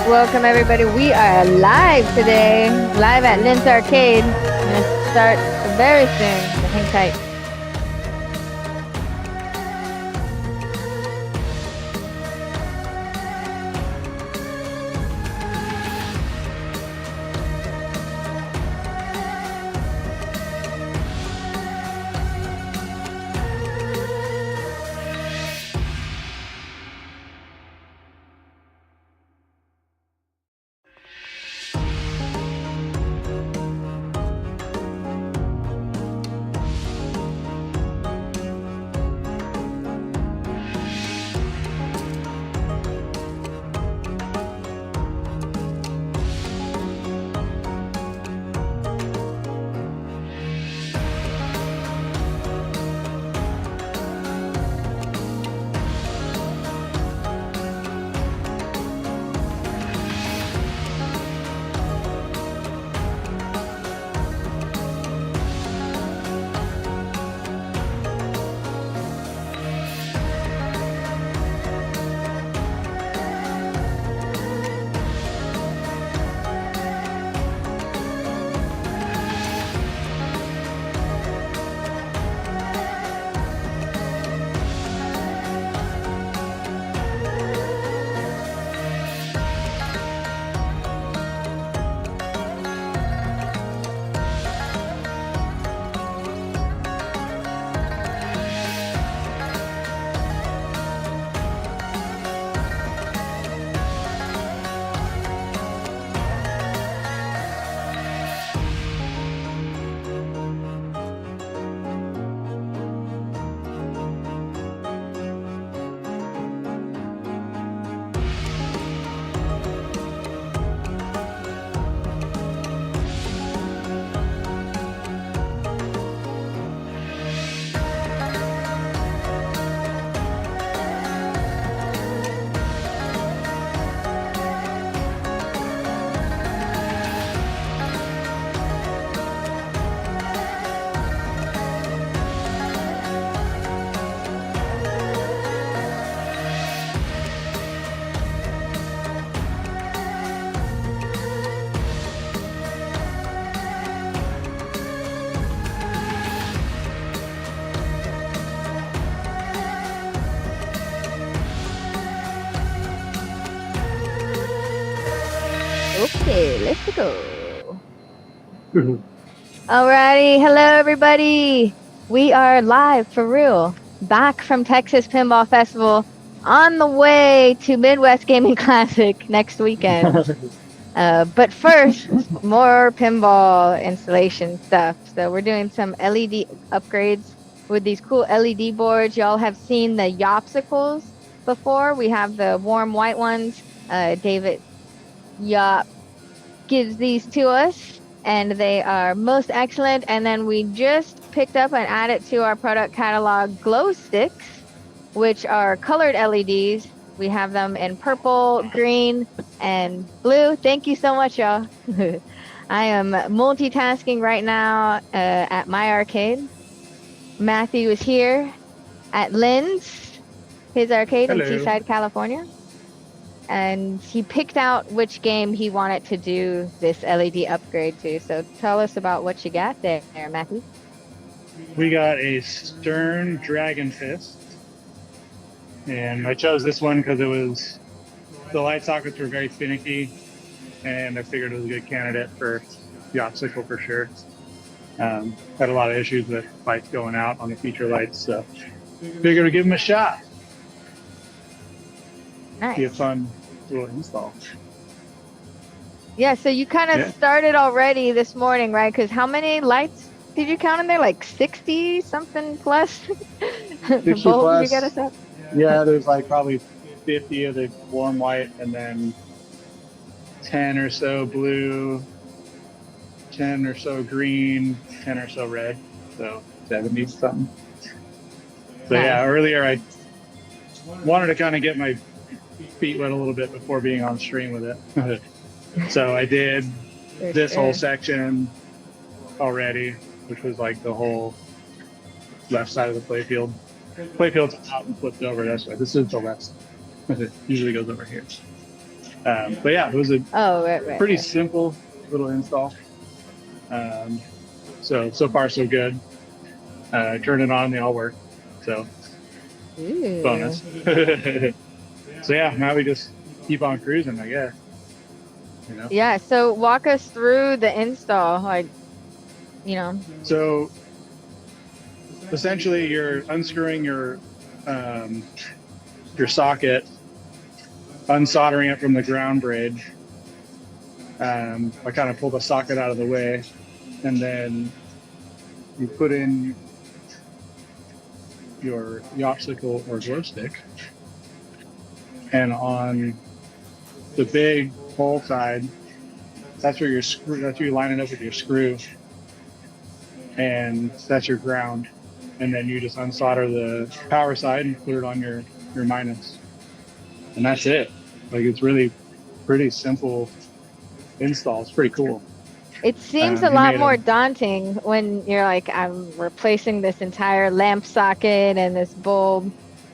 Welcome everybody. We are live today, live at Lynn's Arcade. I'm gonna start very soon, so hang tight. Okay, let's go. Alrighty, hello everybody. We are live for real, back from Texas Pinball Festival, on the way to Midwest Gaming Classic next weekend. But first, more pinball installation stuff. So we're doing some LED upgrades with these cool LED boards. Y'all have seen the Yoppsicles before. We have the warm white ones. David Yopp gives these to us, and they are most excellent. And then we just picked up and added to our product catalog Glo-Stix, which are colored LEDs. We have them in purple, green, and blue. Thank you so much, y'all. I am multitasking right now at my arcade. Matthew is here at Lynn's, his arcade in Seaside, California. And he picked out which game he wanted to do this LED upgrade to. So tell us about what you got there, Matthew. We got a Stern Dragonfist. And I chose this one because the light sockets were very finicky, and I figured it was a good candidate for Yoppsicle for sure. Had a lot of issues with lights going out on the feature lights, so figured to give them a shot. Nice. Be a fun little install. Yeah, so you kind of started already this morning, right? Because how many lights did you count in there? Like 60 something plus? 50 bulbs you got us up? Yeah, there's like probably 50 of the warm white, and then 10 or so blue, 10 or so green, 10 or so red, so 70 something. So yeah, earlier I wanted to kind of get my feet wet a little bit before being on stream with it. So I did this whole section already, which was like the whole left side of the playfield. Playfield's out and flipped over this way. This is the left side. It usually goes over here. But yeah, it was a right, pretty simple little install. So far so good. Turn it on, they all work. So Ooh. bonus. So yeah, now we just keep on cruising, I guess. You know? Yeah, so walk us through the install, like, you know. So essentially you're unscrewing your socket, unsoldering it from the ground braid. I kind of pull the socket out of the way, and then you put in your Yoppsicle or Glo-Stick, and on the big hole side, that's where your screw. That's where you line it up with your screw, and that's your ground. And then you just unsolder the power side and put it on your minus, and that's it. Like, it's really pretty simple install. It's pretty cool. It seems a lot more daunting when you're like, I'm replacing this entire lamp socket and this bulb,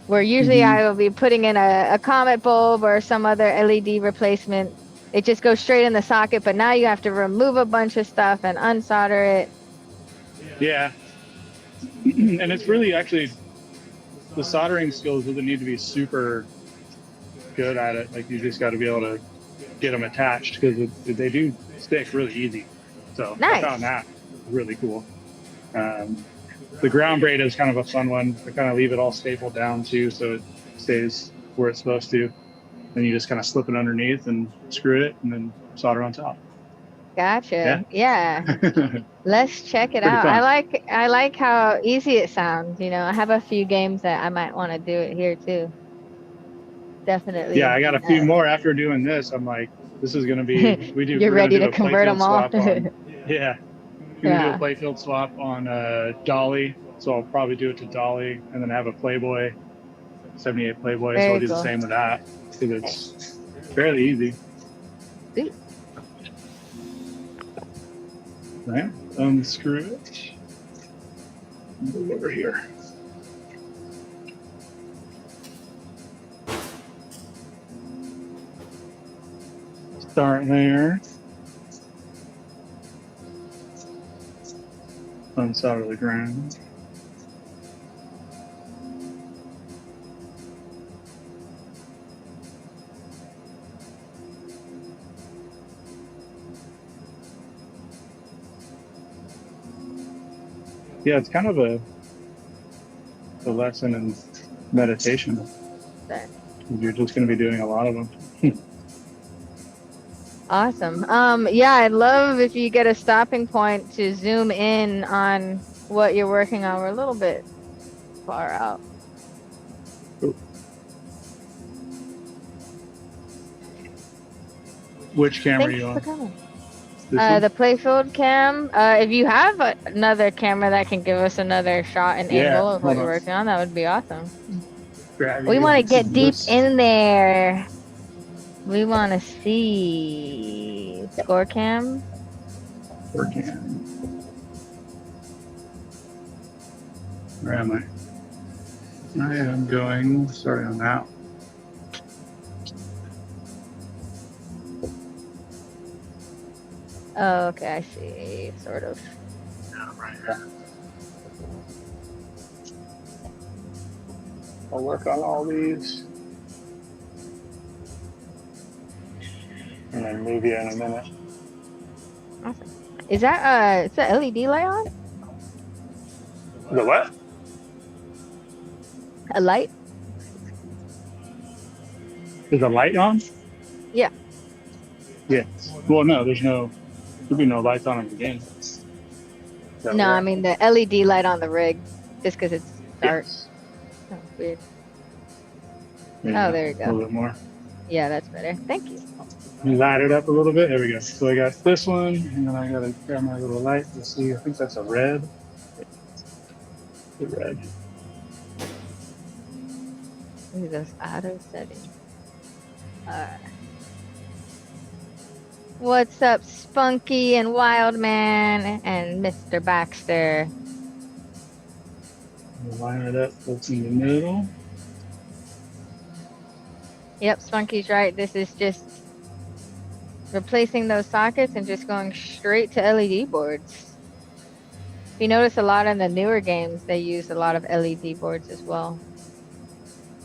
where usually I will be putting in a Comet bulb or some other LED replacement. It just goes straight in the socket, but now you have to remove a bunch of stuff and unsolder it. Yeah. And it's really actually, the soldering skills doesn't need to be super good at it. Like, you just got to be able to get them attached, because they do stick really easy. So nice. I found that really cool. The ground braid is kind of a fun one. I kind of leave it all stapled down too, so it stays where it's supposed to. Then you just kind of slip it underneath and screw it, and then solder on top. Gotcha. Yeah. Let's check it out. Fun. I like how easy it sounds. You know, I have a few games that I might want to do it here too. Definitely. Yeah, I got a few more after doing this. I'm like, this is going to be, You're ready to convert them all. Yeah. We're going to do a Playfield swap on Dolly. So I'll probably do it to Dolly, and then have a Playboy, 78 Playboy. So I'll do the same with that, because it's fairly easy. Sweet. Right, unscrew it. Move over here. Start there. Unsolder the ground. Yeah, it's kind of a lesson in meditation. You're just going to be doing a lot of them. Awesome. Yeah, I'd love if you get a stopping point to zoom in on what you're working on. We're a little bit far out. Ooh. Which camera are you on? The Playfield cam. If you have another camera that can give us another shot and angle of what you're working on, that would be awesome. We want to get deep in there. We want to see score cam. Score cam. Where am I? I am going, starting on that. Oh, okay, I see, sort of. Yeah, right here. I'll work on all these, and then move you in a minute. Awesome. Is that is the LED light on? The what? A light? Is the light on? Yeah. Yes. Well, no, there'll be no lights on in the game. No, I mean the LED light on the rig, just because it's dark. Yes. Oh, weird. Yeah, oh, there you go. A little bit more. Yeah, that's better. Thank you. Light it up a little bit. There we go. So I got this one, and then I got to grab my little light to see. I think that's a red. The red. Look at those auto settings. What's up, Spunky and Wildman and Mr. Baxter? Line it up. What's in the middle? Yep, Spunky's right. This is just replacing those sockets and just going straight to LED boards. If you notice a lot in the newer games, they use a lot of LED boards as well.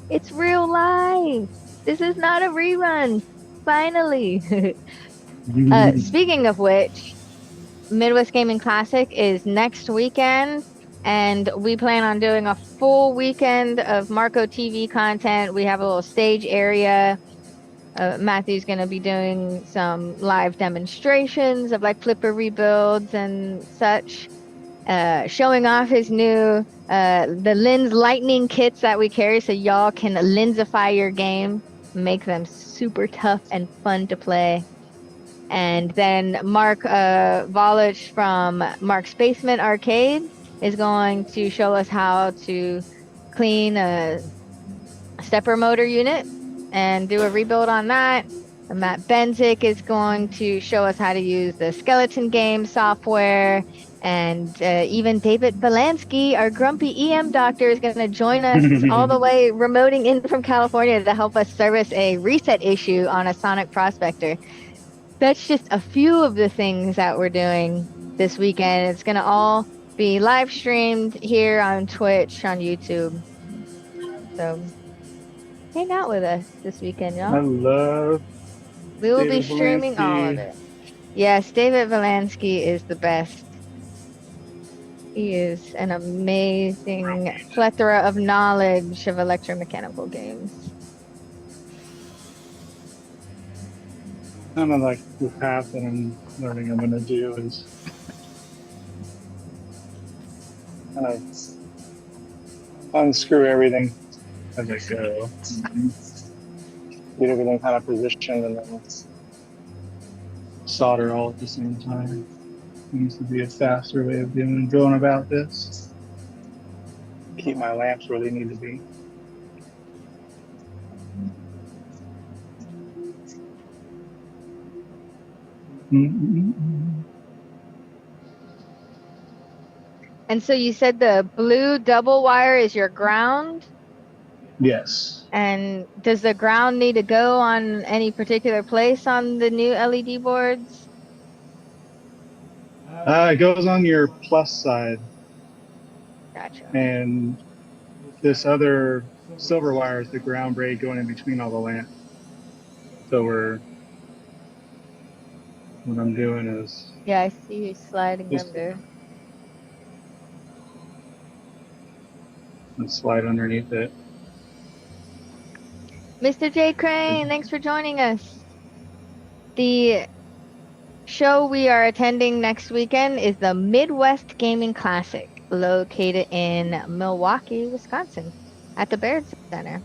It's real life. This is not a rerun. Finally. Speaking of which, Midwest Gaming Classic is next weekend, and we plan on doing a full weekend of Marco TV content. We have a little stage area. Matthew's going to be doing some live demonstrations of like flipper rebuilds and such, showing off his new the lens lightning kits that we carry, so y'all can lensify your game, make them super tough and fun to play. And then Mark Volich from Mark's Basement Arcade is going to show us how to clean a stepper motor unit and do a rebuild on that. And Matt Benzik is going to show us how to use the Skeleton Game software. And even David Volansky, our grumpy EM doctor, is going to join us all the way remoting in from California to help us service a reset issue on a Sonic Prospector. That's just a few of the things that we're doing this weekend. It's going to all be live streamed here on Twitch, on YouTube. So hang out with us this weekend, y'all. I love We will David be streaming Volansky. all of it. Yes, David Volansky is the best. He is an amazing plethora of knowledge of electromechanical games. Kind of like the path that I'm learning I'm going to do is unscrew everything as I go. Get everything kind of positioned and then solder all at the same time. Needs to be a faster way of going about this. Keep my lamps where they need to be. And so you said the blue double wire is your ground? Yes. And does the ground need to go on any particular place on the new LED boards? It goes on your plus side. Gotcha. And this other silver wire is the ground braid going in between all the lamps. So what I'm doing is... Yeah, I see you sliding them there. And slide underneath it. Mr. J. Crane, thanks for joining us. The show we are attending next weekend is the Midwest Gaming Classic, located in Milwaukee, Wisconsin, at the Baird Center.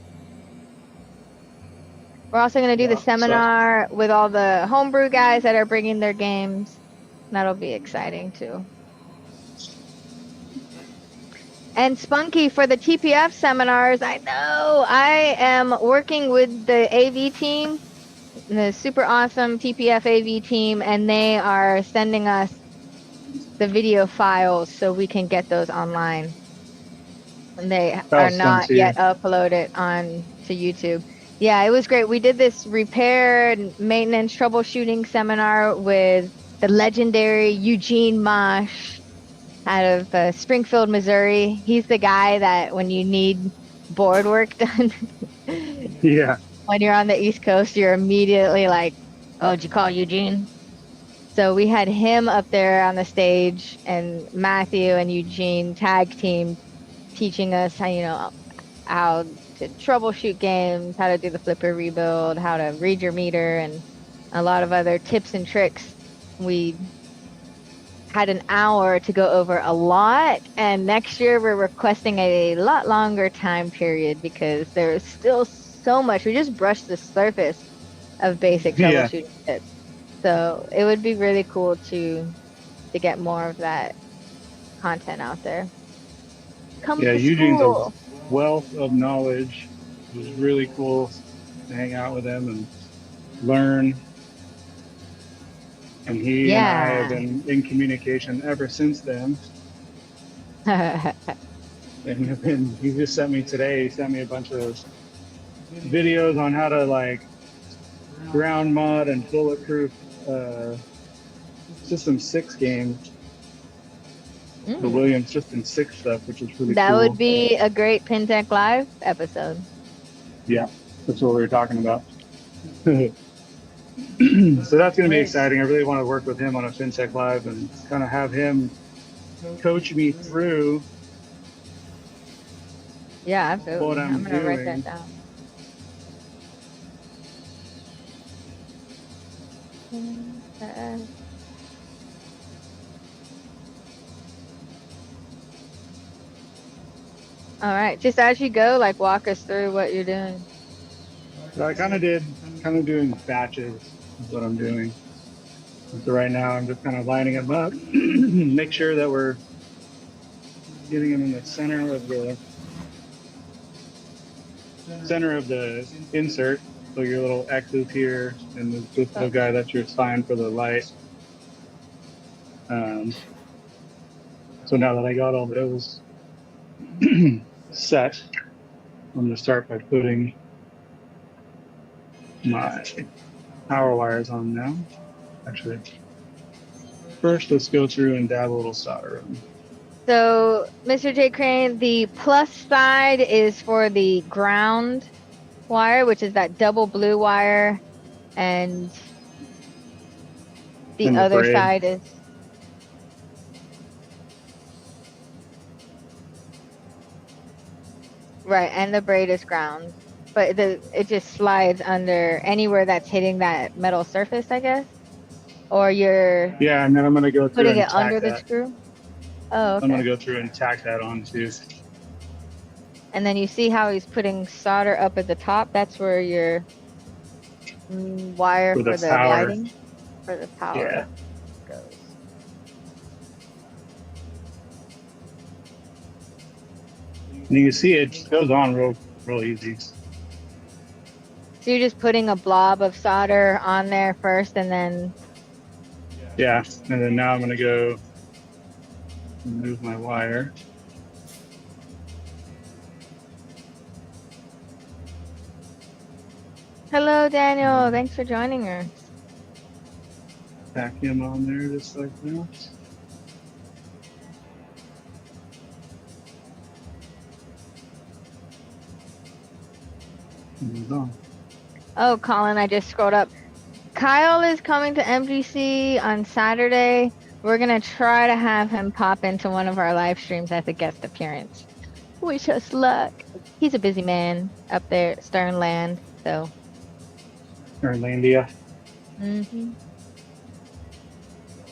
We're also going to do the seminar with all the homebrew guys that are bringing their games. That'll be exciting, too. And Spunky, for the TPF seminars, I know I am working with the AV team, the super awesome TPF AV team, and they are sending us the video files so we can get those online. And they are not yet uploaded on to YouTube. Yeah, it was great. We did this repair and maintenance troubleshooting seminar with the legendary Eugene Mosh out of Springfield, Missouri. He's the guy that when you need board work done, yeah, when you're on the East Coast, you're immediately like, oh, did you call Eugene? So we had him up there on the stage, and Matthew and Eugene tag team teaching us how to troubleshoot games, how to do the flipper rebuild, how to read your meter, and a lot of other tips and tricks. We had an hour to go over a lot, and next year we're requesting a lot longer time period because there's still so much. We just brushed the surface of basic troubleshooting tips. So it would be really cool to get more of that content out there. Come to Eugene's school. a wealth of knowledge. It was really cool to hang out with him and learn. And he and I have been in communication ever since then. And he just sent me today, he sent me a bunch of videos on how to ground mod and bulletproof System 6 game, the Williams System 6 stuff, which is pretty That cool. would be a great PinTech Live episode. Yeah, that's what we were talking about. So that's going to be exciting. I really want to work with him on a PinTech Live and kind of have him coach me through. Yeah, absolutely. What I'm going to write doing. that down. All right, just as you go, like walk us through what you're doing. So I kind of doing batches is what I'm doing. So right now I'm just kind of lining them up, make sure that we're getting them in the center of the insert. So your little X's here, and this little guy, that's your sign for the light. So now that I got all those set, I'm gonna start by putting my power wires on now. Actually, first let's go through and dab a little solder on. So, Mr. J. Crane, the plus side is for the ground wire, which is that double blue wire, and the other side is... Right, and the braid is ground. But it just slides under anywhere that's hitting that metal surface, I guess? Or you're... Yeah, and then I'm going to go through putting it under the screw? Oh, okay. I'm going to go through and tack that on too. And then you see how he's putting solder up at the top? That's where your wire for the lighting, for the power goes. And you can see it goes on real easy. So you're just putting a blob of solder on there first and then... Yeah, and then now I'm going to go remove my wire. Hello, Daniel. Thanks for joining us. Tack him on there just like that. And he's on. Oh, Colin, I just scrolled up. Kyle is coming to MGC on Saturday. We're going to try to have him pop into one of our live streams as a guest appearance. Wish us luck. He's a busy man up there at Sternland, so. Sternlandia. Mm-hmm.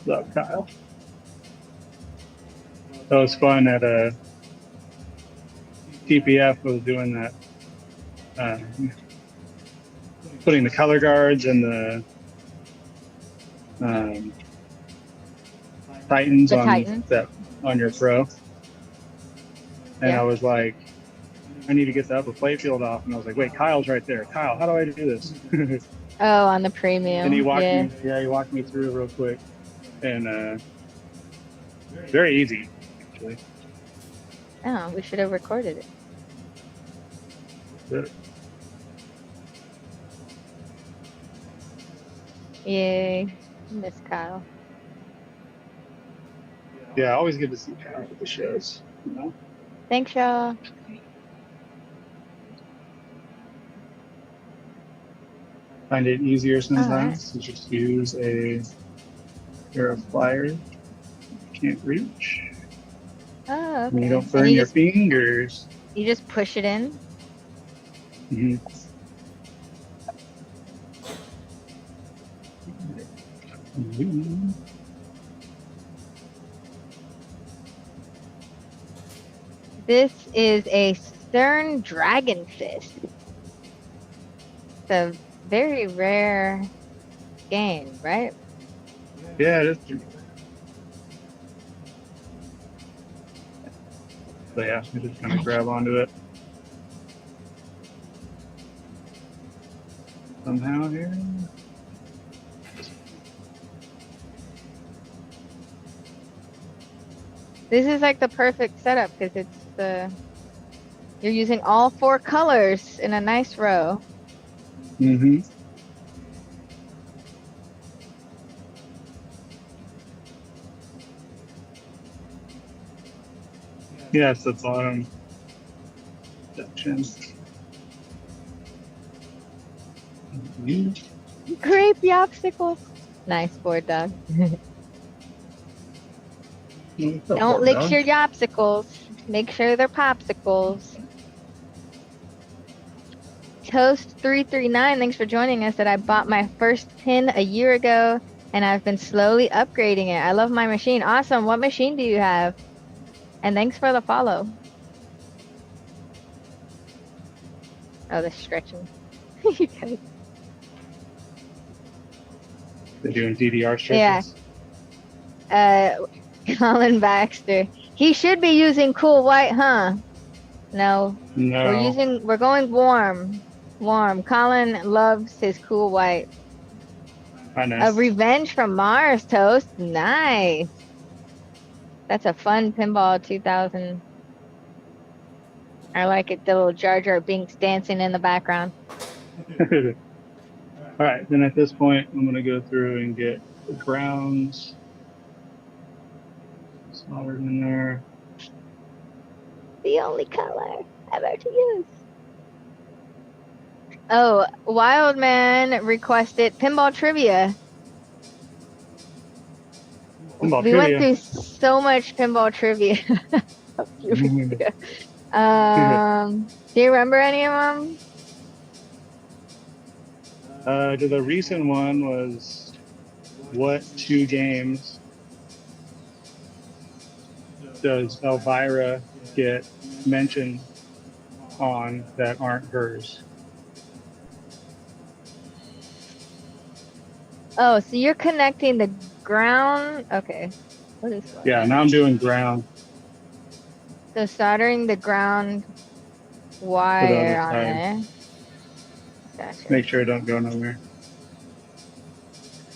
What's up, Kyle? That was fun at TPF. Was doing that. Putting the color guards and the Titans on your Pro. And I was like, I need to get the upper Playfield off. And I was like, wait, Kyle's right there. Kyle, how do I do this? Oh, on the premium. And he walked me through it real quick. And very easy, actually. Oh, we should have recorded it. Good. Yay. Miss Kyle. Yeah, always good to see Kyle at the shows. You know? Thanks, y'all. Find it easier sometimes to just use a pair of pliers you can't reach. Oh, okay. And you don't burn your fingers. You just push it in? Mm-hmm. Mm-hmm. This is a Stern Dragonfist. It's a very rare game, right? Yeah, it is. So yeah, you just kind of grab onto it. Somehow here. This is like the perfect setup because it's you're using all 4 colors in a nice row. Mm-hmm. Yes, the bottom section. Grape Yoppsicles. Nice board dog. Don't lick your Yoppsicles. Make sure they're popsicles. Toast339, thanks for joining us. That I bought my first pin a year ago, and I've been slowly upgrading it. I love my machine. Awesome. What machine do you have? And thanks for the follow. Oh, the stretching. You guys. They're doing DDR stretches. Yeah. Colin Baxter. He should be using cool white, huh? No. No. We're going warm. Warm. Colin loves his cool white. I know. A Revenge from Mars, Toast. Nice. That's a fun Pinball 2000. I like it. The little Jar Jar Binks dancing in the background. All right. Then at this point, I'm going to go through and get the grounds soldered in there. The only color ever to use. Oh, Wildman requested pinball trivia. Pinball we trivia. went through so much pinball trivia. Do you remember any of them? The recent one was, what 2 games does Elvira get mentioned on that aren't hers? Oh, so you're connecting the ground. Okay. What is that? Yeah, now I'm doing ground. So soldering the ground wire on there. Gotcha. Make sure it don't go nowhere.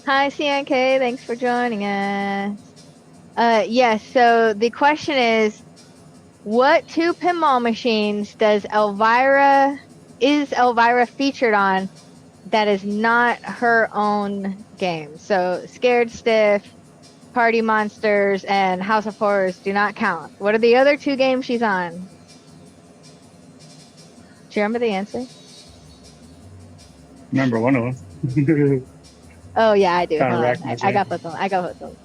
Hi, CNK. Thanks for joining us. Yes, so the question is, what 2 pinball machines is Elvira featured on that is not her own game? So Scared Stiff, Party Monsters, and House of Horrors do not count. What are the other 2 games she's on? Do you remember the answer? Remember one of them. Oh yeah, I do. Hold on. I got both of them.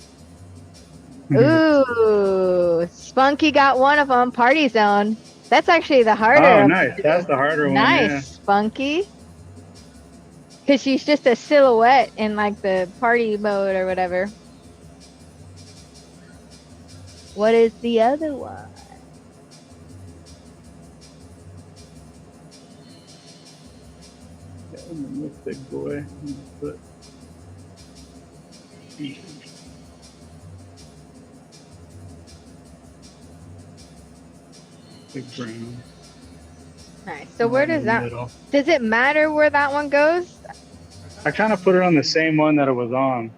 Ooh, Spunky got one of them. Party Zone. That's actually the harder. Oh, nice. That's the harder one. Nice, yeah. Spunky. Because she's just a silhouette in like the party mode or whatever. What is the other one? This big boy. Big brown. Nice. So where does that? Does it matter where that one goes? I kind of put it on the same one that it was on.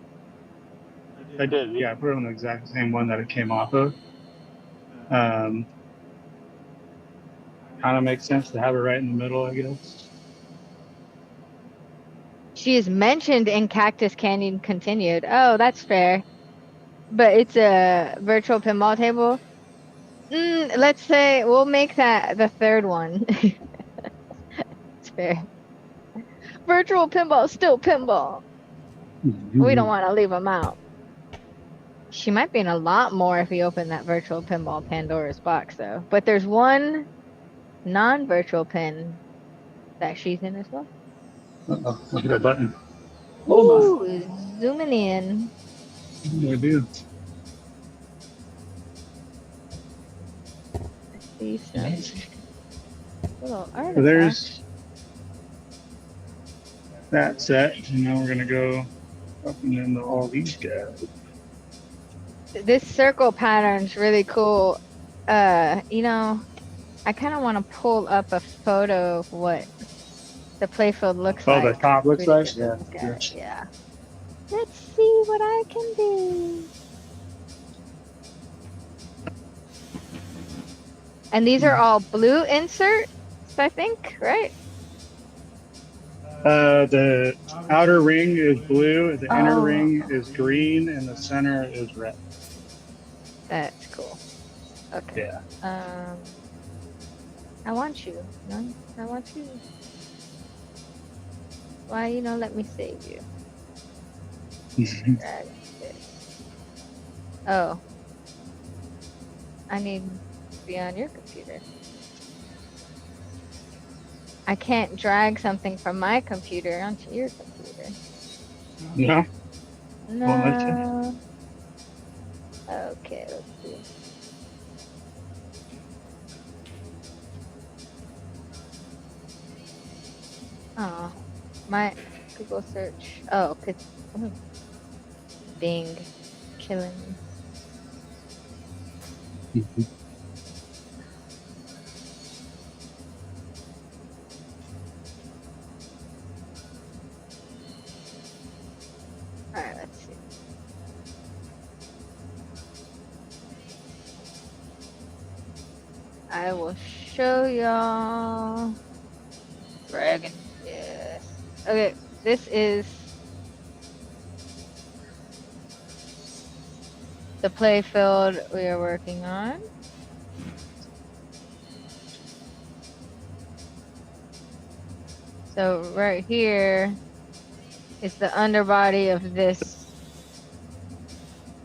I did. Yeah, I put it on the exact same one that it came off of. Kind of makes sense to have it right in the middle, I guess. She is mentioned in Cactus Canyon Continued. Oh, that's fair. But it's a virtual pinball table. Let's say we'll make that the third one. It's fair. Virtual pinball, still pinball. We don't want to leave them out. She might be in a lot more if we open that virtual pinball Pandora's box, though. But there's one non-virtual pin that she's in as well. Uh-oh, look at that button. Ooh, zooming in. I do. So there's that set, and now we're gonna go up and into all these guys. This circle pattern's really cool. You know, I kind of want to pull up a photo of what the Playfield looks like. Oh, the top looks like? Yeah. Yeah. Let's see what I can do. And these are all blue inserts, I think, right? The outer ring is blue, the inner ring is green, and the center is red. That's cool. Okay. Yeah. I want you. No, I want you. Why you don't let me save you? Dragonfist. Oh, I need to be on your computer. I can't drag something from my computer onto your computer. No. Won't let you. No. Okay, let's see. Oh, my Google search. Oh, Bing killing me. All right, let's see. I will show y'all. Dragon. Yes. Okay, this is the Playfield we are working on. So right here is the underbody of this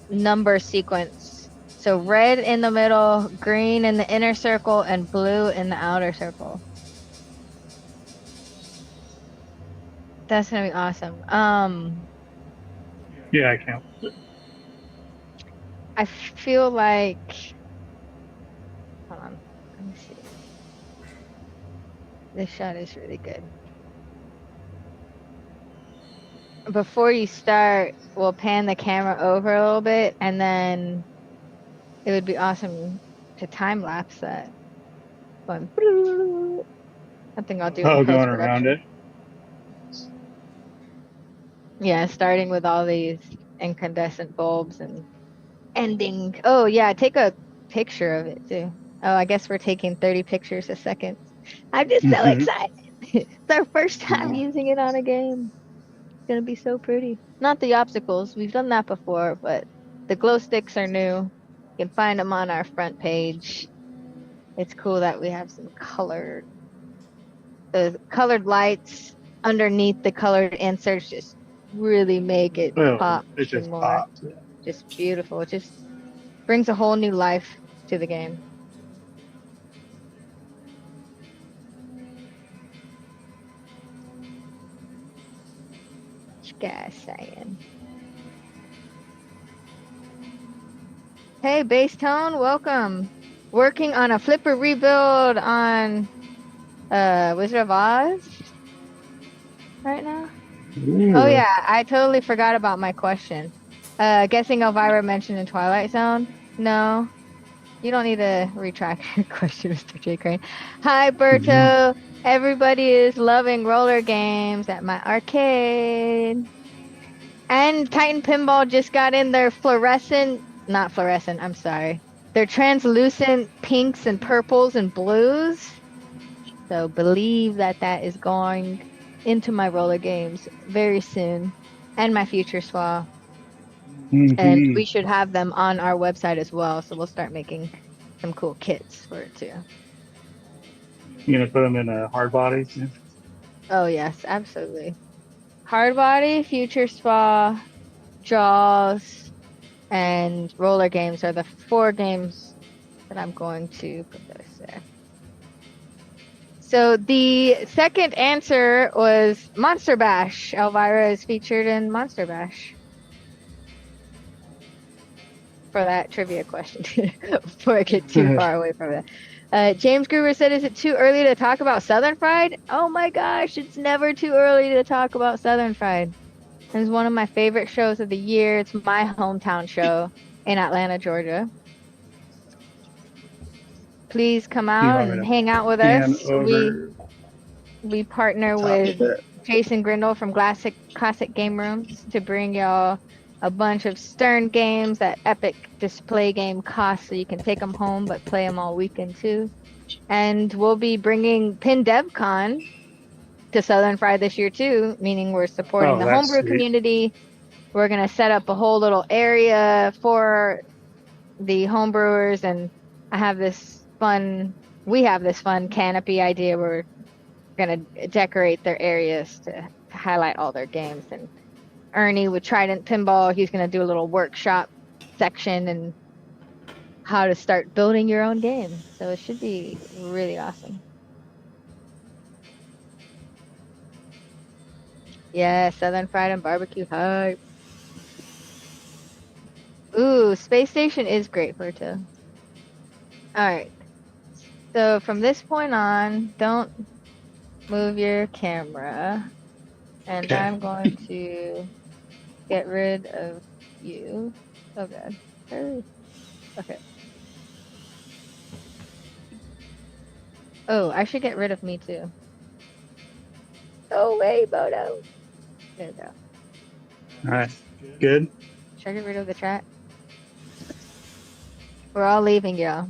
number sequence. So red in the middle, green in the inner circle, and blue in the outer circle. That's gonna be awesome. Yeah, I can't. I feel like, hold on, let me see. This shot is really good. Before you start, we'll pan the camera over a little bit, and then it would be awesome to time lapse that. Going, I think I'll do it in Going around post-production. it. Yeah, starting with all these incandescent bulbs and ending. Oh yeah, take a picture of it too. Oh, I guess we're taking 30 pictures a second. I'm just so excited. It's our first time using it on a game. It's gonna be so pretty. Not the Yoppsicles. We've done that before, but the glow sticks are new. You can find them on our front page. It's cool that we have some the colored lights underneath the colored inserts just really make it Well, pop it even just more. pops. Yeah. Just beautiful. It just brings a whole new life to the game. What you guys saying? Hey, Bass Tone, welcome. Working on a flipper rebuild on Wizard of Oz right now. Ooh. Oh yeah, I totally forgot about my question. Guessing Elvira mentioned in Twilight Zone. No, you don't need to retract your question, Mr. J. Crane. Hi, Berto. Everybody is loving roller games at my arcade. And Titan Pinball just got in their not fluorescent, I'm sorry. They're translucent pinks and purples and blues. So believe that is going into my roller games very soon and my future SWA. And we should have them on our website as well. So we'll start making some cool kits for it too. You gonna put them in a hard body? Yeah. Oh yes, absolutely. Hard body, future SWA, Jaws, and roller games are the 4 games that I'm going to put those there. So the second answer was Monster Bash. Elvira is featured in Monster Bash. For that trivia question, before I get too far away from it. James Gruber said, is it too early to talk about Southern Fried? Oh my gosh, it's never too early to talk about Southern Fried. It's one of my favorite shows of the year. It's my hometown show in Atlanta, Georgia. Please come out and hang out with us. We partner with Jason Grindle from Classic Game Rooms to bring y'all a bunch of Stern games at epic display game cost, so you can take them home but play them all weekend too. And we'll be bringing Pin DevCon to Southern Fried this year too, meaning we're supporting the homebrew community. We're gonna set up a whole little area for the homebrewers, and I have this fun, we have this fun canopy idea where we're going to decorate their areas to highlight all their games. And Ernie with Trident Pinball, he's going to do a little workshop section and how to start building your own game. So it should be really awesome. Yeah, Southern Fried and Barbecue hype. Ooh, Space Station is great for it too. All right. So from this point on, don't move your camera. And Okay. I'm going to get rid of you. Oh god. Hurry. Okay. Oh, I should get rid of me too. Go away, Bodo. There we go. All right. Good. Should I get rid of the chat? We're all leaving, y'all.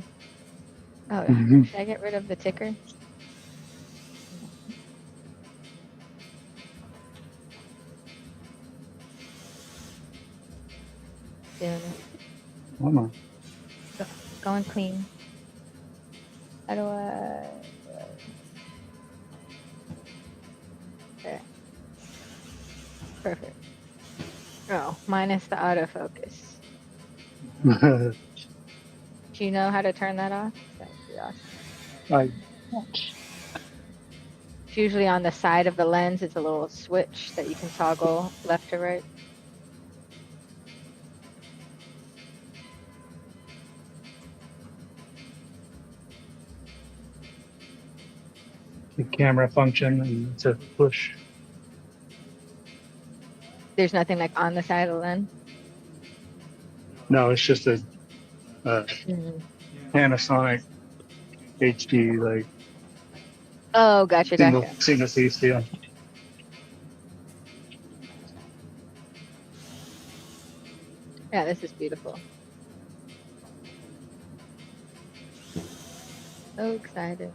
Oh, should I get rid of the ticker? Doing it. Hold on. Going clean. How do I... There. Perfect. Oh, minus the autofocus. Do you know how to turn that off? That would be awesome. It's usually on the side of the lens. It's a little switch that you can toggle left to right. The camera function and it's a push. There's nothing like on the side of the lens. No, it's just a Mm. Panasonic HD like Oh, gotcha, gotcha. single piece deal. Yeah, this is beautiful. So excited.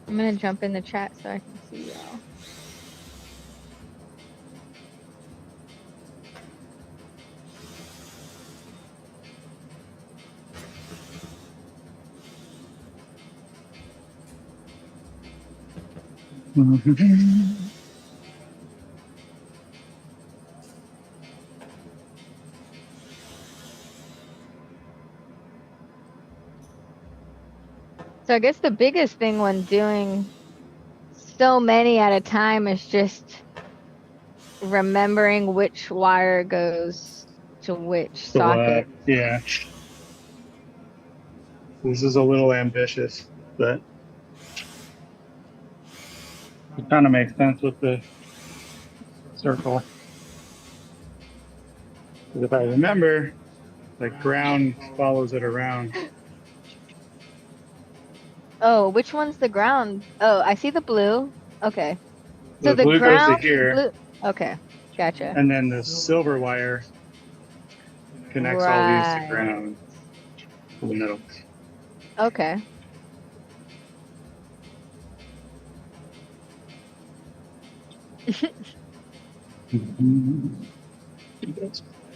I'm gonna jump in the chat so I can see y'all. So I guess the biggest thing when doing so many at a time is just remembering which wire goes to which socket. Yeah. This is a little ambitious, but it kind of makes sense with the circle. Because if I remember, like ground follows it around. Oh, which one's the ground? Oh, I see the blue. Okay. So The blue goes to ground here. blue. Okay, gotcha. And then the silver wire connects all these to ground in the middle. Okay.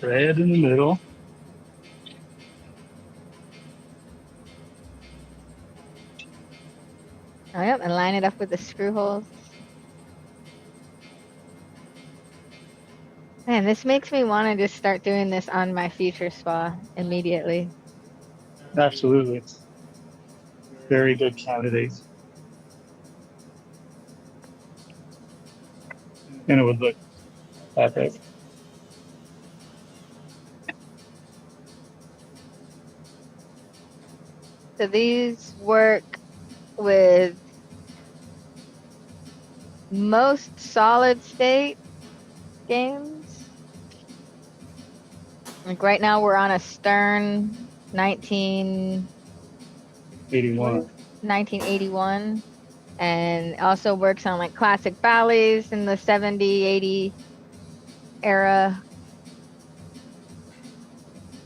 Red in the middle. Oh, yep, and line it up with the screw holes. Man, this makes me want to just start doing this on my future spa immediately. Absolutely. Very good candidates. And it would look epic. So these work with most solid state games. Like right now we're on a Stern 1981 and also works on like classic ballets in the 70, 80 era.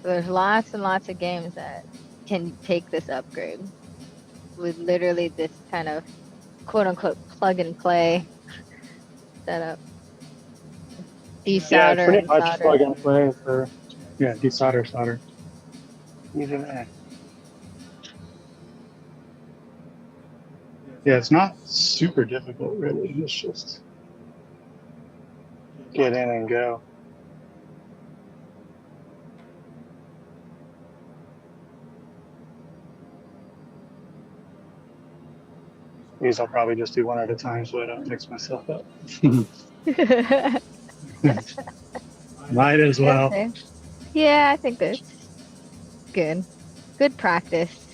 So there's lots and lots of games that can take this upgrade with literally this kind of quote unquote plug and play setup. Desolder, yeah, pretty much solder. plug and play for desolder. Easy man. Yeah, it's not super difficult, really. It's just get in and go. These I'll probably just do one at a time so I don't mix myself up. Might as well. Okay. Yeah, I think that's good. Good practice.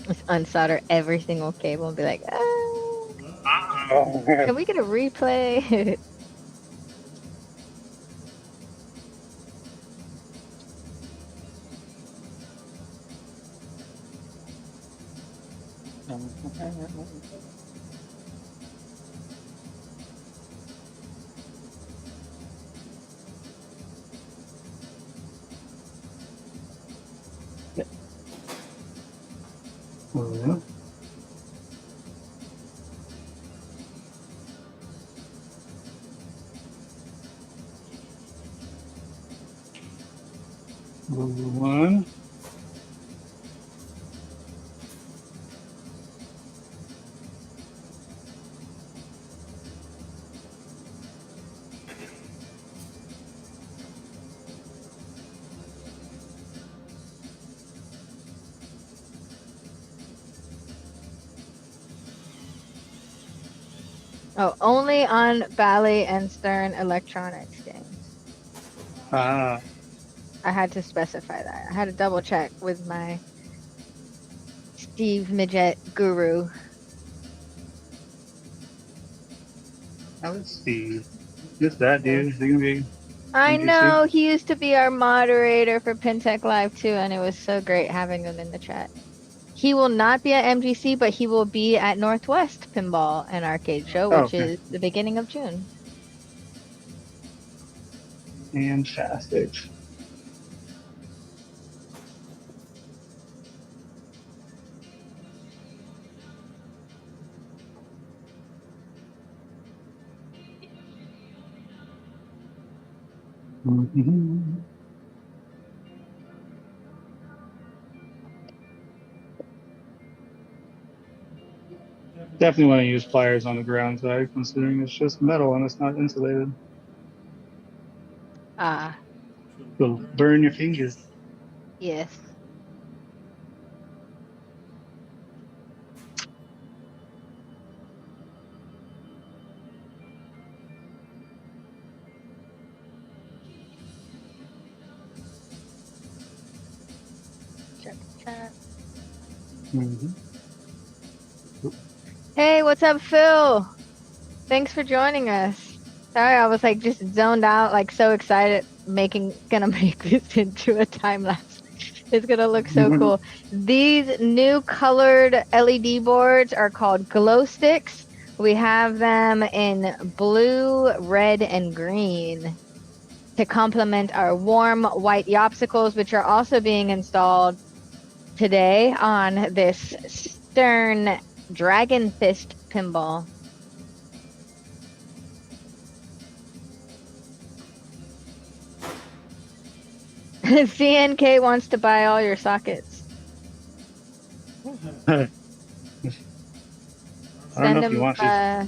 Just unsolder every single cable and be like, Oh, can we get a replay? One. Oh, only on Bally and Stern Electronics games. Ah. I had to specify that. I had to double check with my Steve Midget guru. How is Steve? Just that dude. Is he gonna be I MGC? know he used to be our moderator for PinTech Live too, and it was so great having him in the chat. He will not be at MGC, but he will be at Northwest Pinball and Arcade Show, Oh, which okay. is the beginning of June. Fantastic. Definitely want to use pliers on the ground side, considering it's just metal and it's not insulated. Ah, It'll burn your fingers. yes. Check the chat. Hey, what's up, Phil? Thanks for joining us. Sorry, I was like just zoned out, like so excited, gonna make this into a time lapse. It's gonna look so cool. These new colored LED boards are called Glo-Stix. We have them in blue, red, and green to complement our warm white Yoppsicles, which are also being installed today on this Stern Dragonfist pinball. CNK wants to buy all your sockets. I don't know if you want to.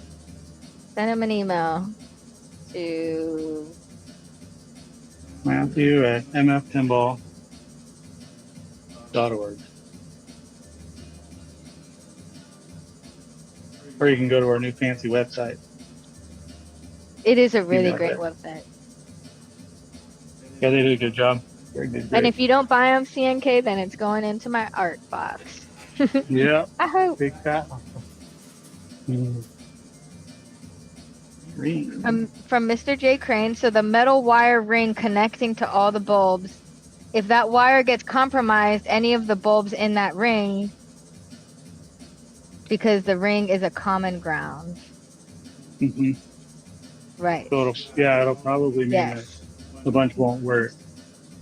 Send him an email to Matthew at mfpinball.org. Or you can go to our new fancy website. It is a really great website. Yeah, they did a good job. Very good. And if you don't buy them CNK, then it's going into my art box. Yeah. I hope. Big fat. Green. From Mr. J. Crane. So the metal wire ring connecting to all the bulbs, if that wire gets compromised, any of the bulbs in that ring, because the ring is a common ground. Right. So it'll probably mean that a bunch won't work.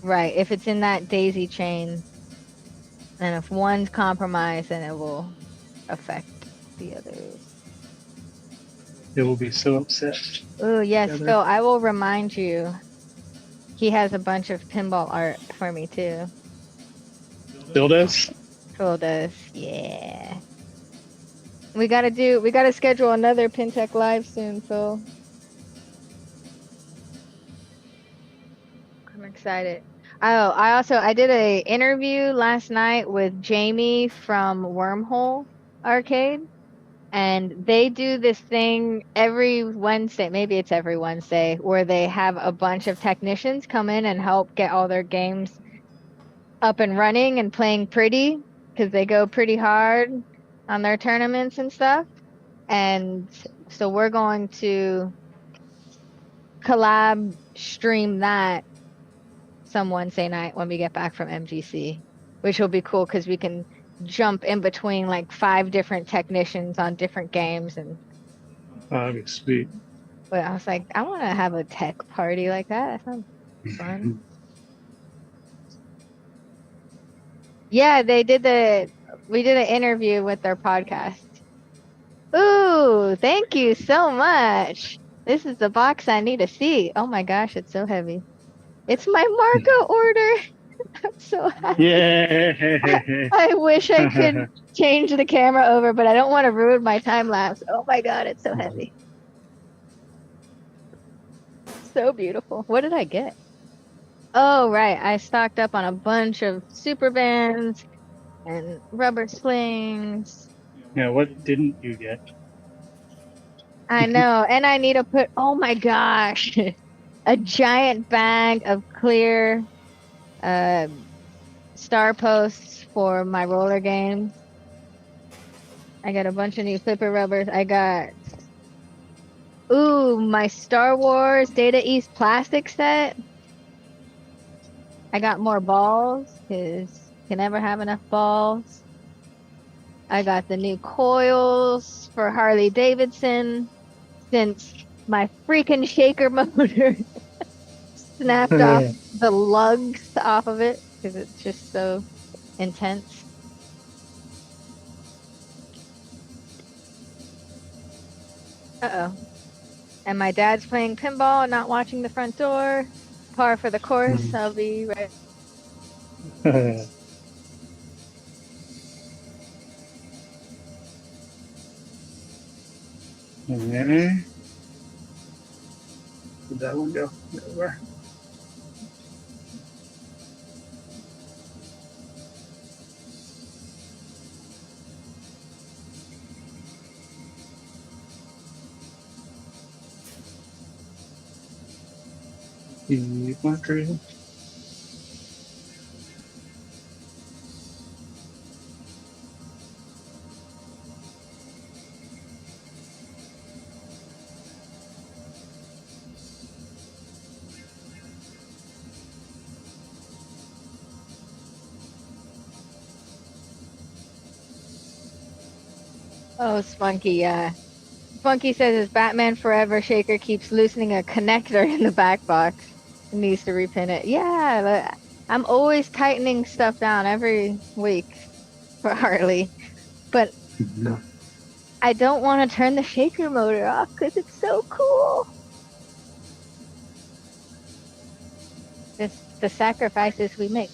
Right. If it's in that daisy chain, and if one's compromised, then it will affect the others. It will be so upset. Oh, yes, Phil, I will remind you. He has a bunch of pinball art for me, too. Phil does? Phil does, yeah. We gotta schedule another PinTech live soon, Phil. I'm excited. Oh, I did a interview last night with Jamie from Wormhole Arcade, and they do this thing every Wednesday, maybe it's every Wednesday, where they have a bunch of technicians come in and help get all their games up and running and playing pretty, because they go pretty hard on their tournaments and stuff. And so we're going to collab stream that some Wednesday night when we get back from MGC, which will be cool because we can jump in between like 5 different technicians on different games. And That'd be sweet. but I was like, I want to have a tech party like that. That sounds fun. Yeah, we did an interview with their podcast. Ooh, thank you so much. This is the box I need to see. Oh my gosh, it's so heavy. It's my Marco order. I'm so happy. Yeah. I wish I could change the camera over, but I don't want to ruin my time lapse. Oh my God, it's so heavy. So beautiful. What did I get? Oh, right. I stocked up on a bunch of super bands and rubber slings. Yeah, what didn't you get? I know. And I need to put, oh my gosh, a giant bag of clear star posts for my roller games. I got a bunch of new flipper rubbers. I got, ooh, my Star Wars Data East plastic set. I got more balls because can never have enough balls. I got the new coils for Harley Davidson since my freaking shaker motor snapped off the lugs off of it because it's just so intense. Uh-oh. And my dad's playing pinball, not watching the front door. Par for the course. I'll be right. Okay. Where'd that one go? Over. Material. Oh, Spunky, yeah. Spunky says his Batman Forever shaker keeps loosening a connector in the back box. He needs to repin it. Yeah, but I'm always tightening stuff down every week for Harley. But I don't want to turn the shaker motor off because it's so cool. Just the sacrifices we make.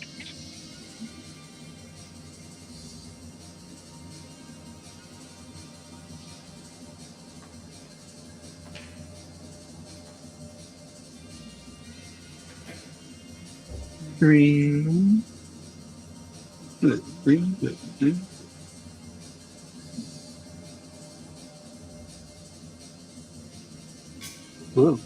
Green. Green. Green. Blue.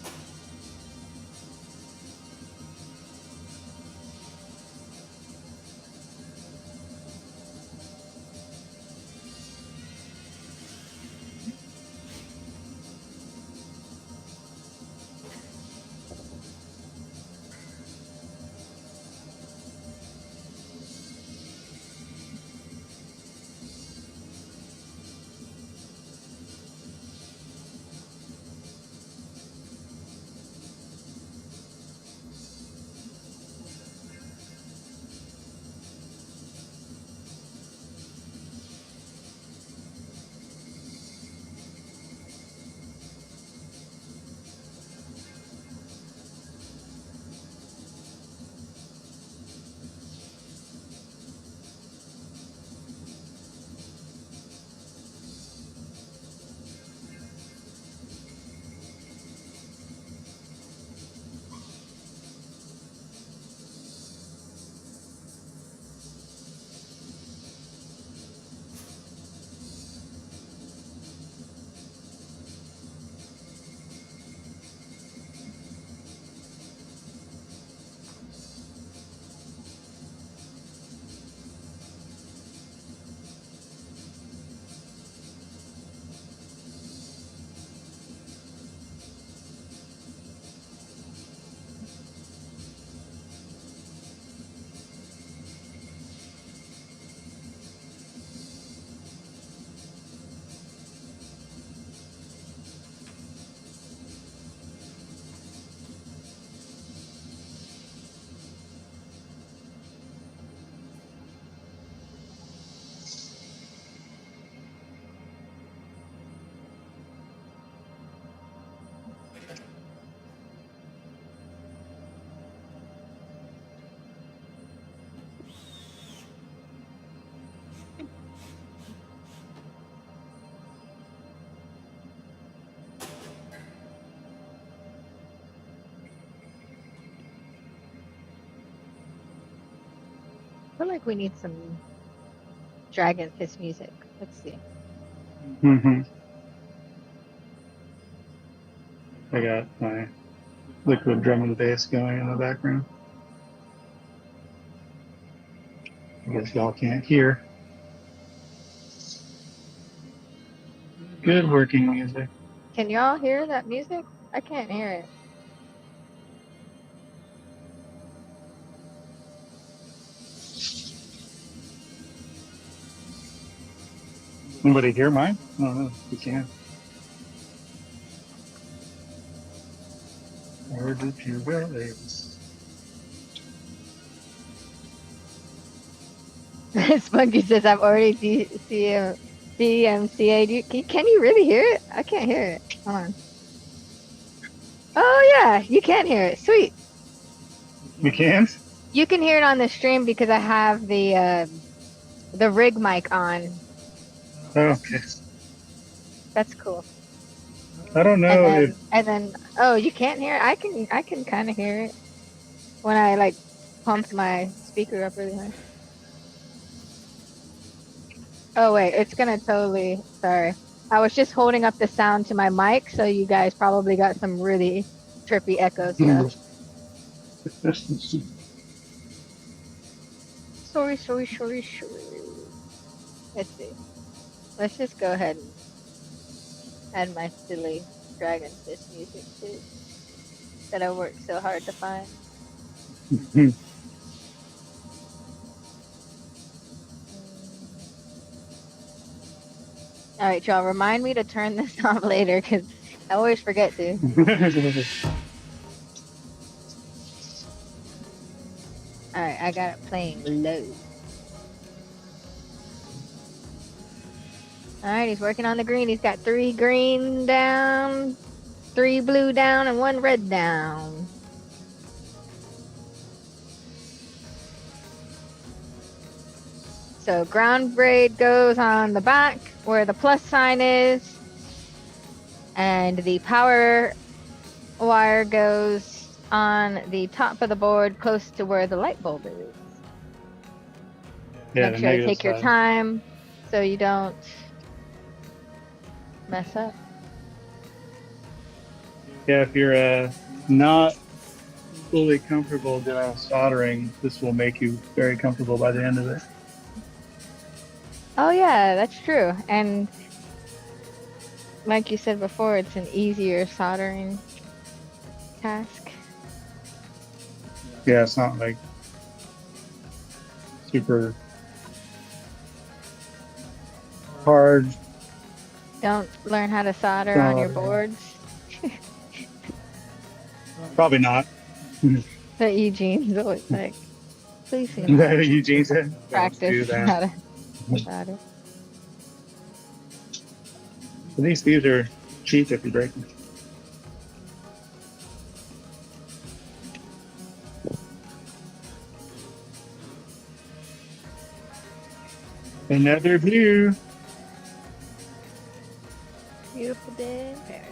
feel like we need some Dragonfist music. Let's see. I got my liquid drum and bass going in the background. I guess y'all can't hear. Good working music. Can y'all hear that music? I can't hear it. Anybody hear mine? I don't know if you can. Where did you go? There it is. Spunky says I've already DMCA'd. Can you really hear it? I can't hear it. Hold on. Oh yeah, you can hear it. Sweet. You can? You can hear it on the stream because I have the rig mic on. Okay. That's cool. I don't know And then oh, you can't hear it? I can kind of hear it when I like pump my speaker up really high. Oh wait, it's gonna totally. Sorry, I was just holding up the sound to my mic, so you guys probably got some really trippy echo stuff. Sorry. Let's see. Let's just go ahead and add my silly Dragonfist music too, that I worked so hard to find. All right, y'all. Remind me to turn this off later, because I always forget to. All right, I got it playing low. All right, he's working on the green. He's got 3 green down, 3 blue down, and 1 red down. So ground braid goes on the back where the plus sign is, and the power wire goes on the top of the board close to where the light bulb is. Yeah, make sure to take your time so you don't mess up. Yeah, if you're not fully comfortable doing soldering, this will make you very comfortable by the end of it. Oh yeah, that's true. And like you said before, it's an easier soldering task. Yeah, it's not like super hard. Don't learn how to solder on your boards. Probably not. But Eugene's always like, please see Eugene said, practice how to solder. These are cheap if you break them. Another blue. Beautiful day in paradise.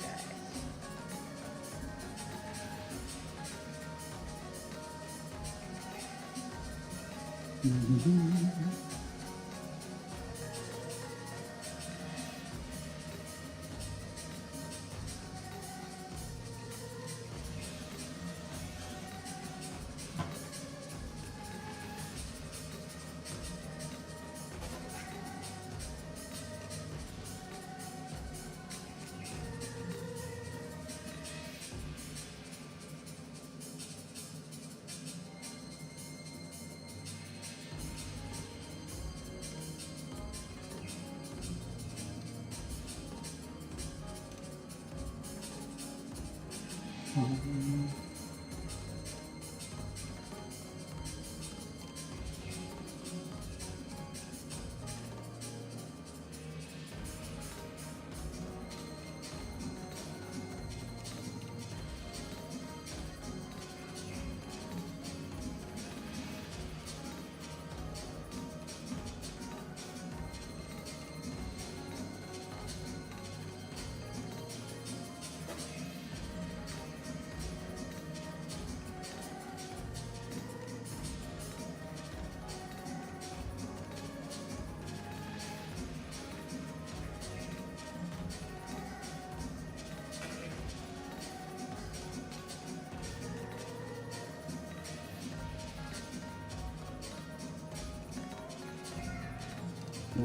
I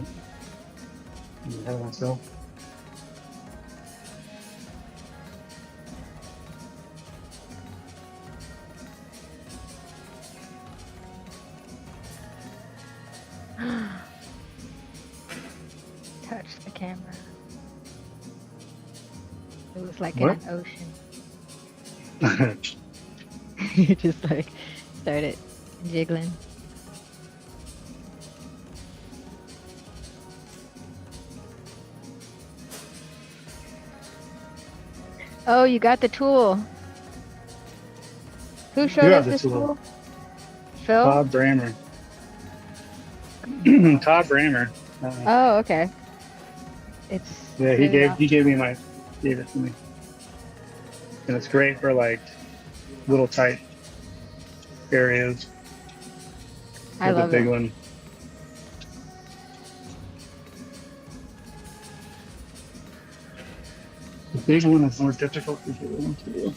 have myself. Touch the camera. It was like What? in an ocean. You just like started jiggling. Oh, you got the tool. Who showed us this tool? Phil? Todd Brammer. Todd Brammer. Oh, okay. It's Yeah, he gave it to me, and it's great for like little tight areas. I love the big it. one. The big one is more difficult to do.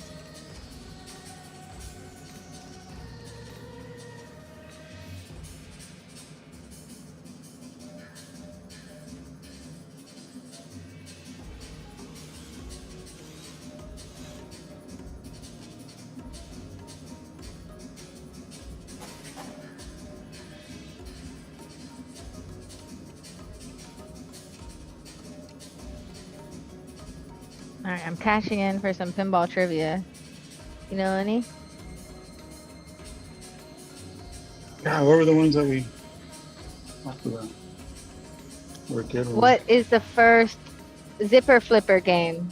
All right, I'm cashing in for some pinball trivia. You know any? God, what were the ones that we talked about? Were good ones. What is the first zipper flipper game?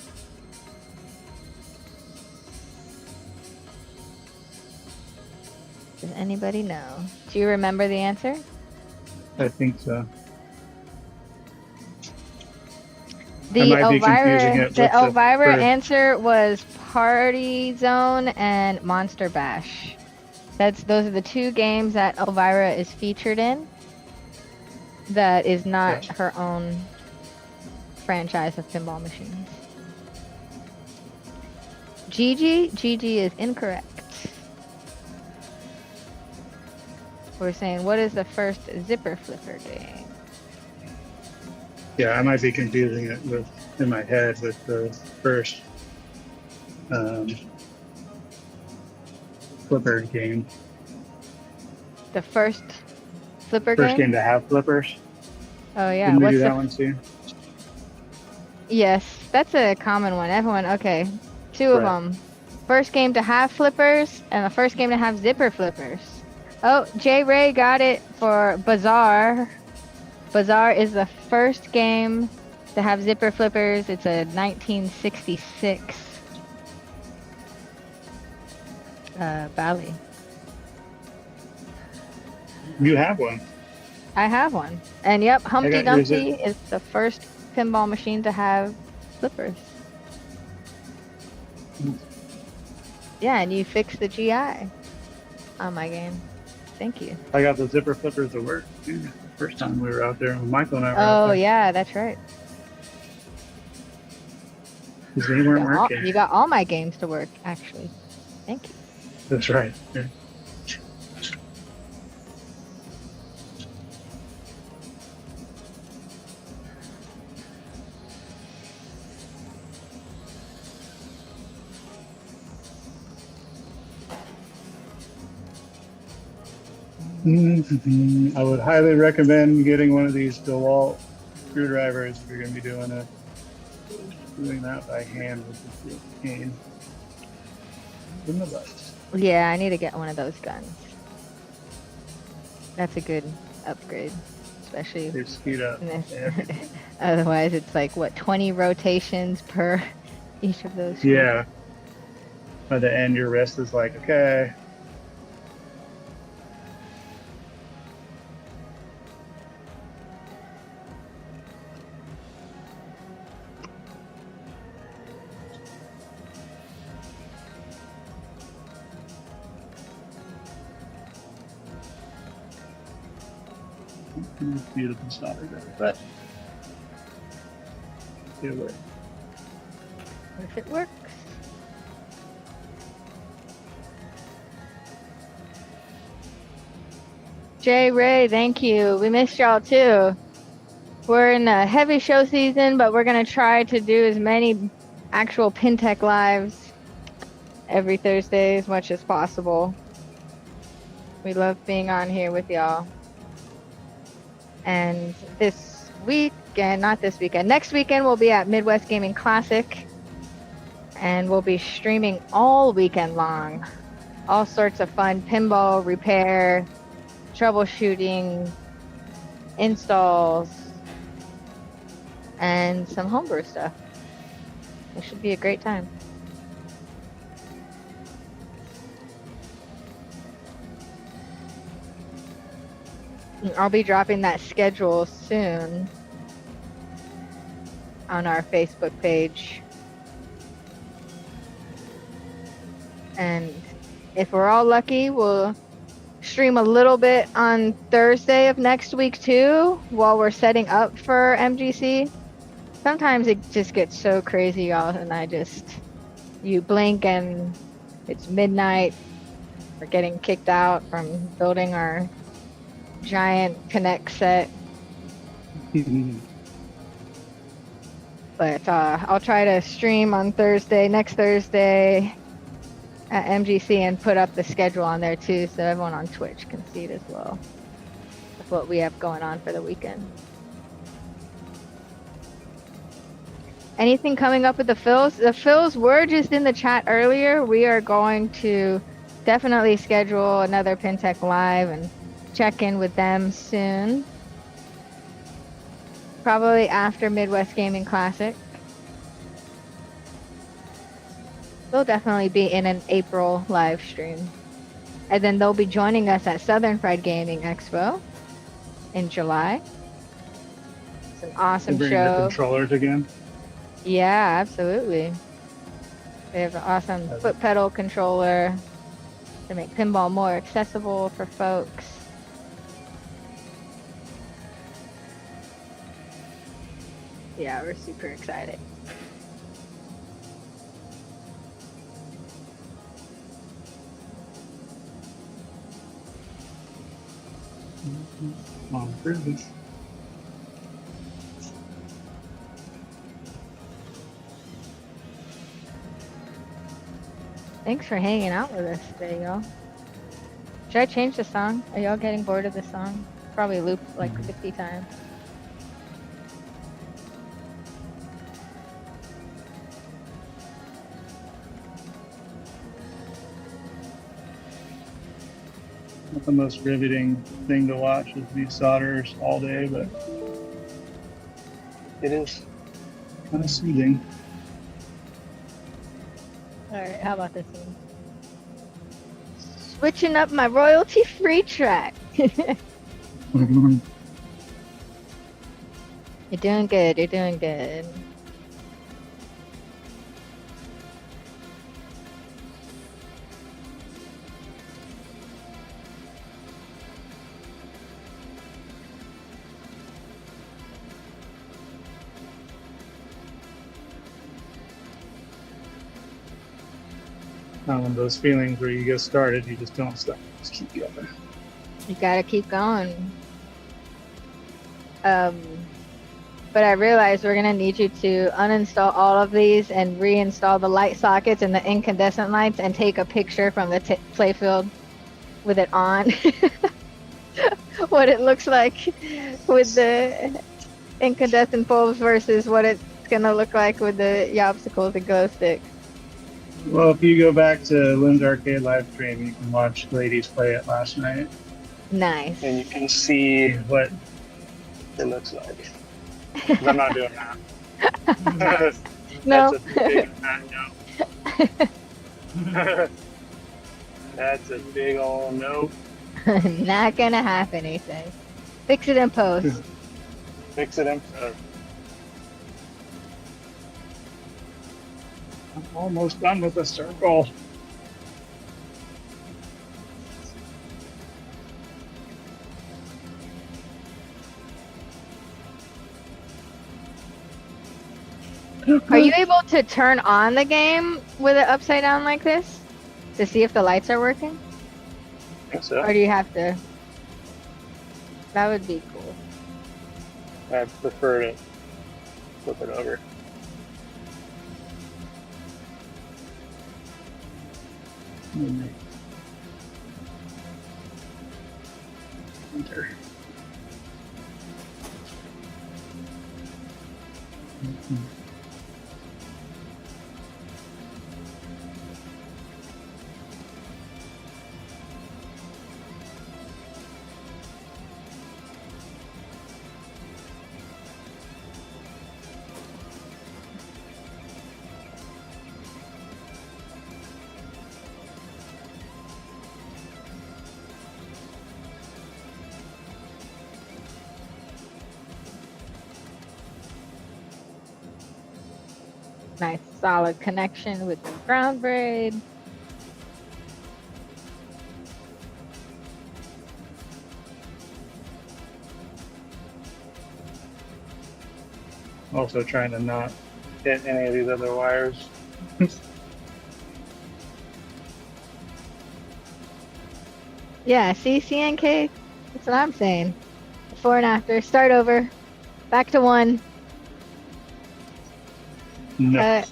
Does anybody know? Do you remember the answer? I think so. The Elvira answer was Party Zone and Monster Bash. Those are the two games that Elvira is featured in. That is not her own franchise of pinball machines. Gigi is incorrect. We're saying, what is the first zipper flipper game? Yeah, I might be confusing it in my head with the first flipper game. The first flipper First game to have flippers. Oh yeah, Didn't we do that one too? Yes, that's a common one. Everyone, okay. Two of them. First game to have flippers and the first game to have zipper flippers. Oh, J Ray got it for Bazaar. Bazaar is the first game to have zipper flippers. It's a 1966 Bally. You have one. I have one. And yep, Humpty Dumpty is the first pinball machine to have flippers. Yeah, and you fixed the GI on my game. Thank you. I got the zipper flippers to work too, the first time we were out there. Michael and I were out there. Yeah, that's right. Because they weren't working. You got all my games to work, actually. Thank you. That's right. Yeah. I would highly recommend getting one of these DeWalt screwdrivers if you're going to be doing that by hand with the cane in the butts. Yeah, I need to get one of those guns. That's a good upgrade, especially. They speed up. Otherwise, it's like what 20 rotations per each of those. Yeah. By the end, your wrist is like, okay. Beautiful solder there, but it works. If it works. Jay Ray, thank you. We missed y'all too. We're in a heavy show season, but we're going to try to do as many actual PinTech lives every Thursday as much as possible. We love being on here with y'all. And this weekend, not this weekend, next weekend we'll be at Midwest Gaming Classic. And we'll be streaming all weekend long. All sorts of fun pinball, repair, troubleshooting, installs, and some homebrew stuff. It should be a great time. I'll be dropping that schedule soon on our Facebook page. And if we're all lucky, we'll stream a little bit on Thursday of next week too, while we're setting up for MGC. Sometimes it just gets so crazy, y'all, and you blink and it's midnight. We're getting kicked out from building our giant Connect set. But I'll try to stream on next Thursday at MGC, and put up the schedule on there too, so everyone on Twitch can see it as well. That's what we have going on for the weekend. Anything coming up with the Phils? The Phils were just in the chat earlier. We are going to definitely schedule another PinTech Live and check in with them soon. Probably after Midwest Gaming Classic. They'll definitely be in an April live stream. And then they'll be joining us at Southern Fried Gaming Expo in July. It's an awesome bring show. The controllers again. Yeah, absolutely. They have an awesome foot pedal controller to make pinball more accessible for folks. Yeah, we're super excited. On prison. Thanks for hanging out with us today, y'all. Should I change the song? Are y'all getting bored of the song? Probably loop like 50 times. Not the most riveting thing to watch is these solderers all day, but it is kind of soothing. Alright, how about this one? Switching up my royalty-free track. You're doing good, you're doing good. Not one of those feelings where you get started, you just don't stop. Just keep going. You gotta keep going. But I realized we're gonna need you to uninstall all of these and reinstall the light sockets and the incandescent lights and take a picture from the Playfield with it on. What it looks like with the incandescent bulbs versus what it's gonna look like with the Yoppsicles and Glo-Stix. Well, if you go back to Lynn's arcade live stream, you can watch ladies play it last night. Nice. And you can see what it looks like. I'm not doing that. No. That's a big no. That's a big old no. Not gonna happen, he says. Fix it in post. Fix it in post. I'm almost done with the circle. Are you able to turn on the game with it upside down like this to see if the lights are working? I think so. Or do you have to? That would be cool. I prefer to flip it over. Enter. Nice solid connection with the ground braid. Also trying to not Hit any of these other wires. Yeah, see, CNK? That's what I'm saying. Before and after. Start over. Back to 1. no.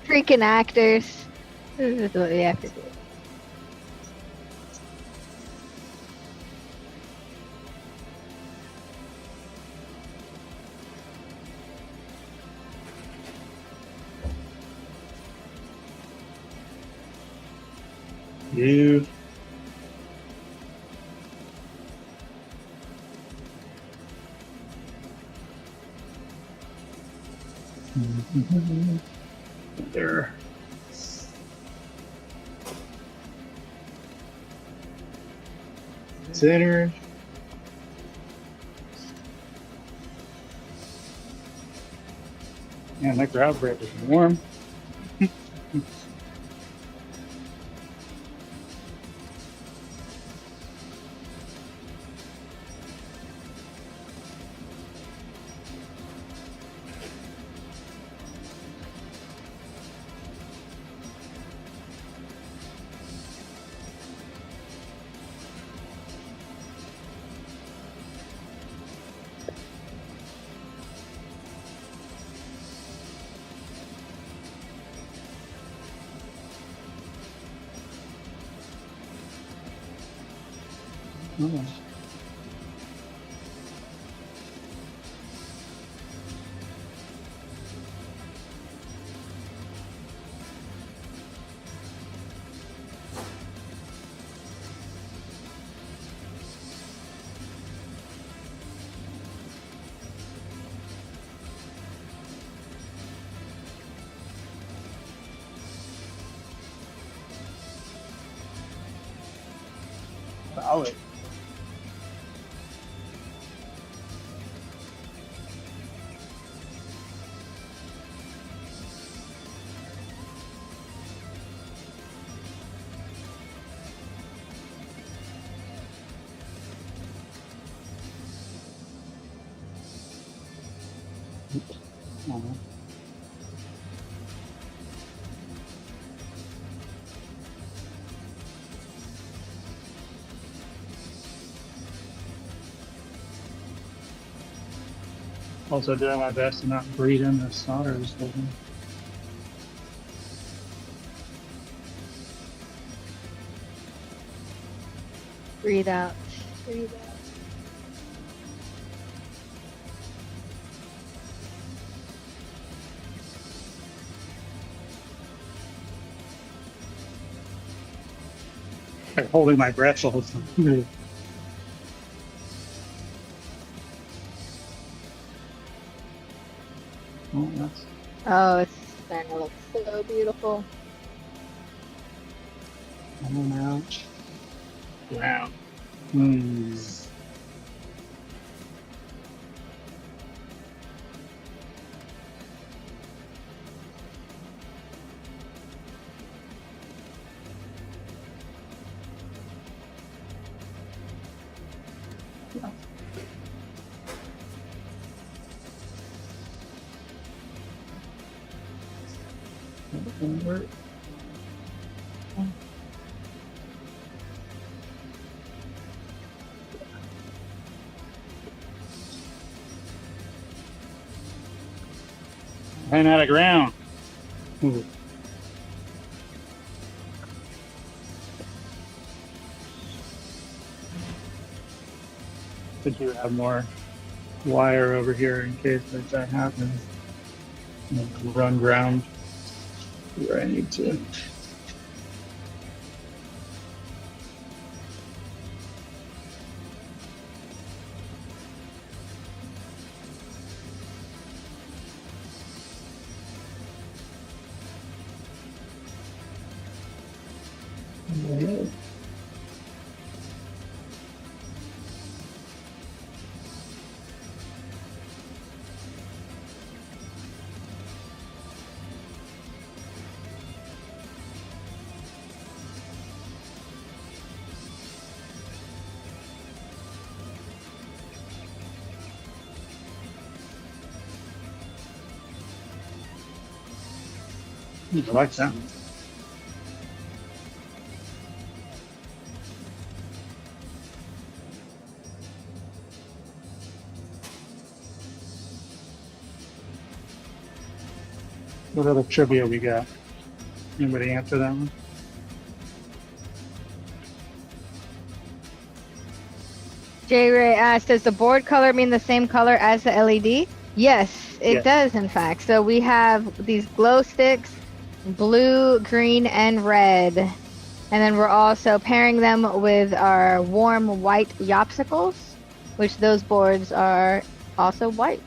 Freaking actors. This is what we have to do. You. There. Center. Man, that ground braid is warm. Oh. Solid. Uh-huh. Also doing my best to not breathe in the solder. Breathe out. Breathe out. I'm holding my breath all the time. Oh, that's Oh, it's starting to look so beautiful. coming out. Wow. Hmm. Over. 10 out of ground. Ooh. Could you have more wire over here in case that happens? Run ground where I need to. I like that. What other trivia we got? Anybody answer that one? J Ray asked, does the board color mean the same color as the LED? Yes, it does, in fact. So we have these glow sticks, blue, green, and red. And then we're also pairing them with our warm white Yoppsicles, which those boards are also white.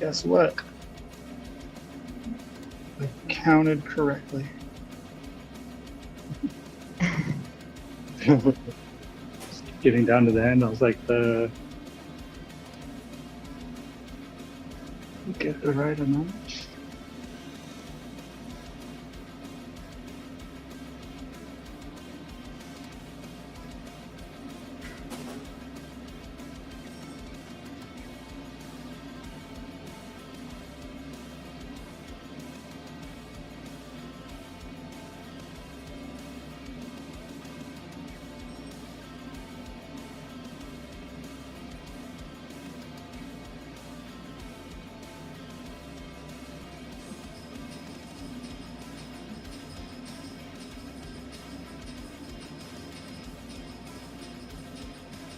Guess what? I counted correctly. Getting down to the end, I was like, get the right amount.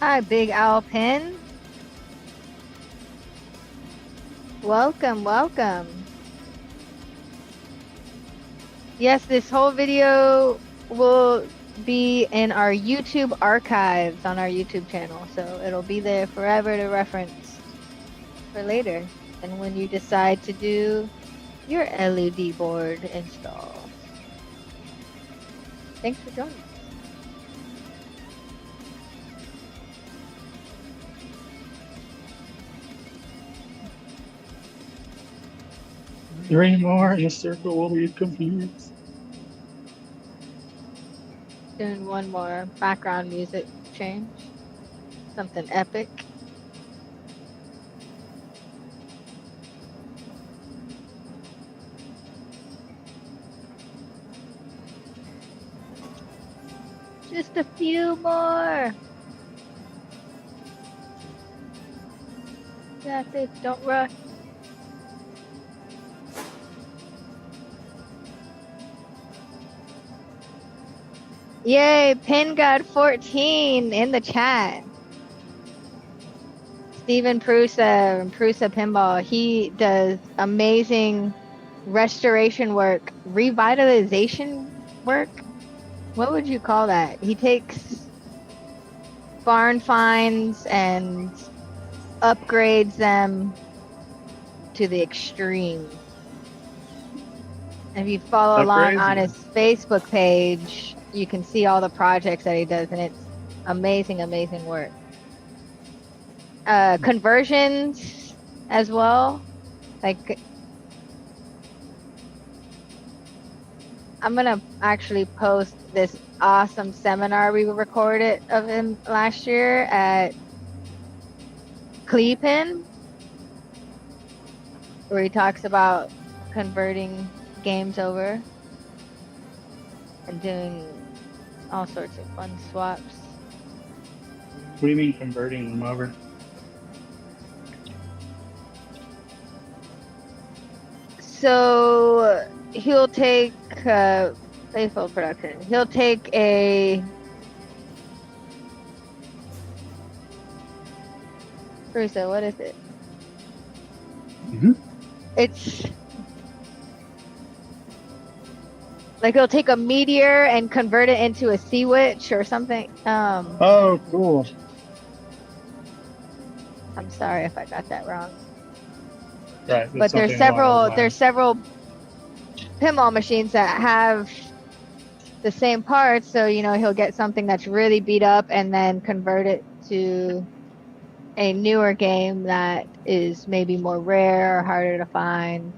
Hi, Big Owl Pin. Welcome, welcome. Yes, this whole video will be in our YouTube archives on our YouTube channel, so it'll be there forever to reference for later. And when you decide to do your LED board install. Thanks for joining. 3 more in a circle will be confused. Doing one more background music change. Something epic. Just a few more. That's it. Don't rush. Yay, Pin got 14 in the chat. Steven Prusa, Prusa Pinball, he does amazing restoration work, revitalization work. What would you call that? He takes barn finds and upgrades them to the extreme. If you follow along on his Facebook page, you can see all the projects that he does, and it's amazing, amazing work. conversions as well. Like, I'm gonna actually post this awesome seminar we recorded of him last year at Clepin, where he talks about converting games over and doing all sorts of fun swaps. What do you mean converting them over? So he'll take Playfield production. He'll take a Brusa, what is it? It's like he'll take a meteor and convert it into a sea witch or something. Oh, cool. I'm sorry if I got that wrong. Right. But there's several pinball machines that have the same parts, so he'll get something that's really beat up and then convert it to a newer game that is maybe more rare or harder to find.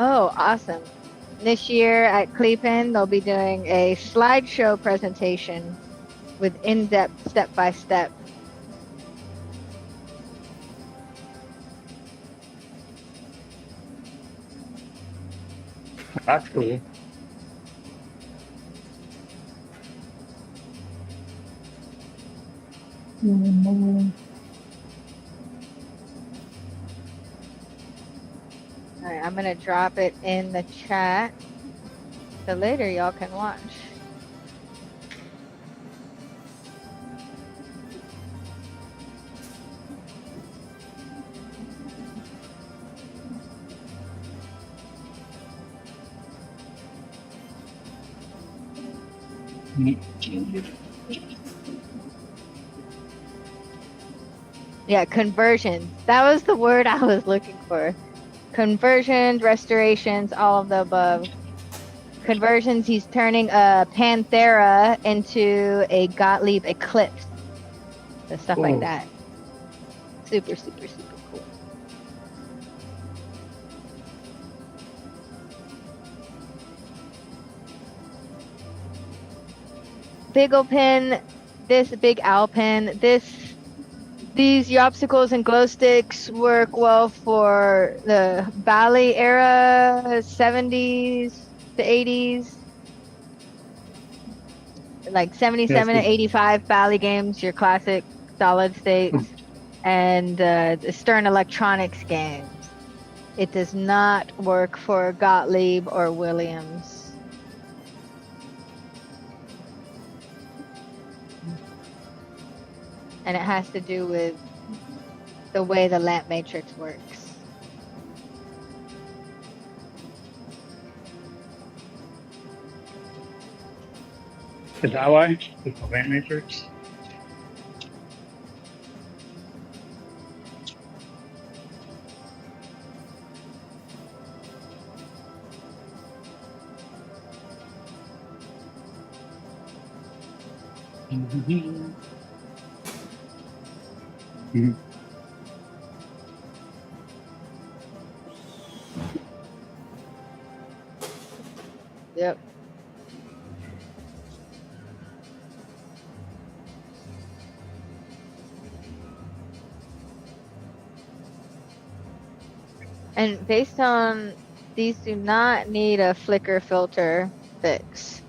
Oh, awesome. This year at Clepin, they'll be doing a slideshow presentation with in-depth step-by-step. That's cool. All right, I'm gonna drop it in the chat so later y'all can watch. Yeah, conversion. That was the word I was looking for. Conversions, restorations, all of the above. Conversions, he's turning a Panthera into a Gottlieb Eclipse. So stuff like that. Super, super, super cool. Big O pin, this big owl pin, these Yoppsicles and Glo-Stix work well for the Bally era, 70s to 80s. Like 77 to 85 Bally games, your classic solid states, and the Stern Electronics games. It does not work for Gottlieb or Williams. And it has to do with the way the lamp matrix works. Is that why? It's the lamp matrix? Yep. And based on, these do not need a flicker filter fix.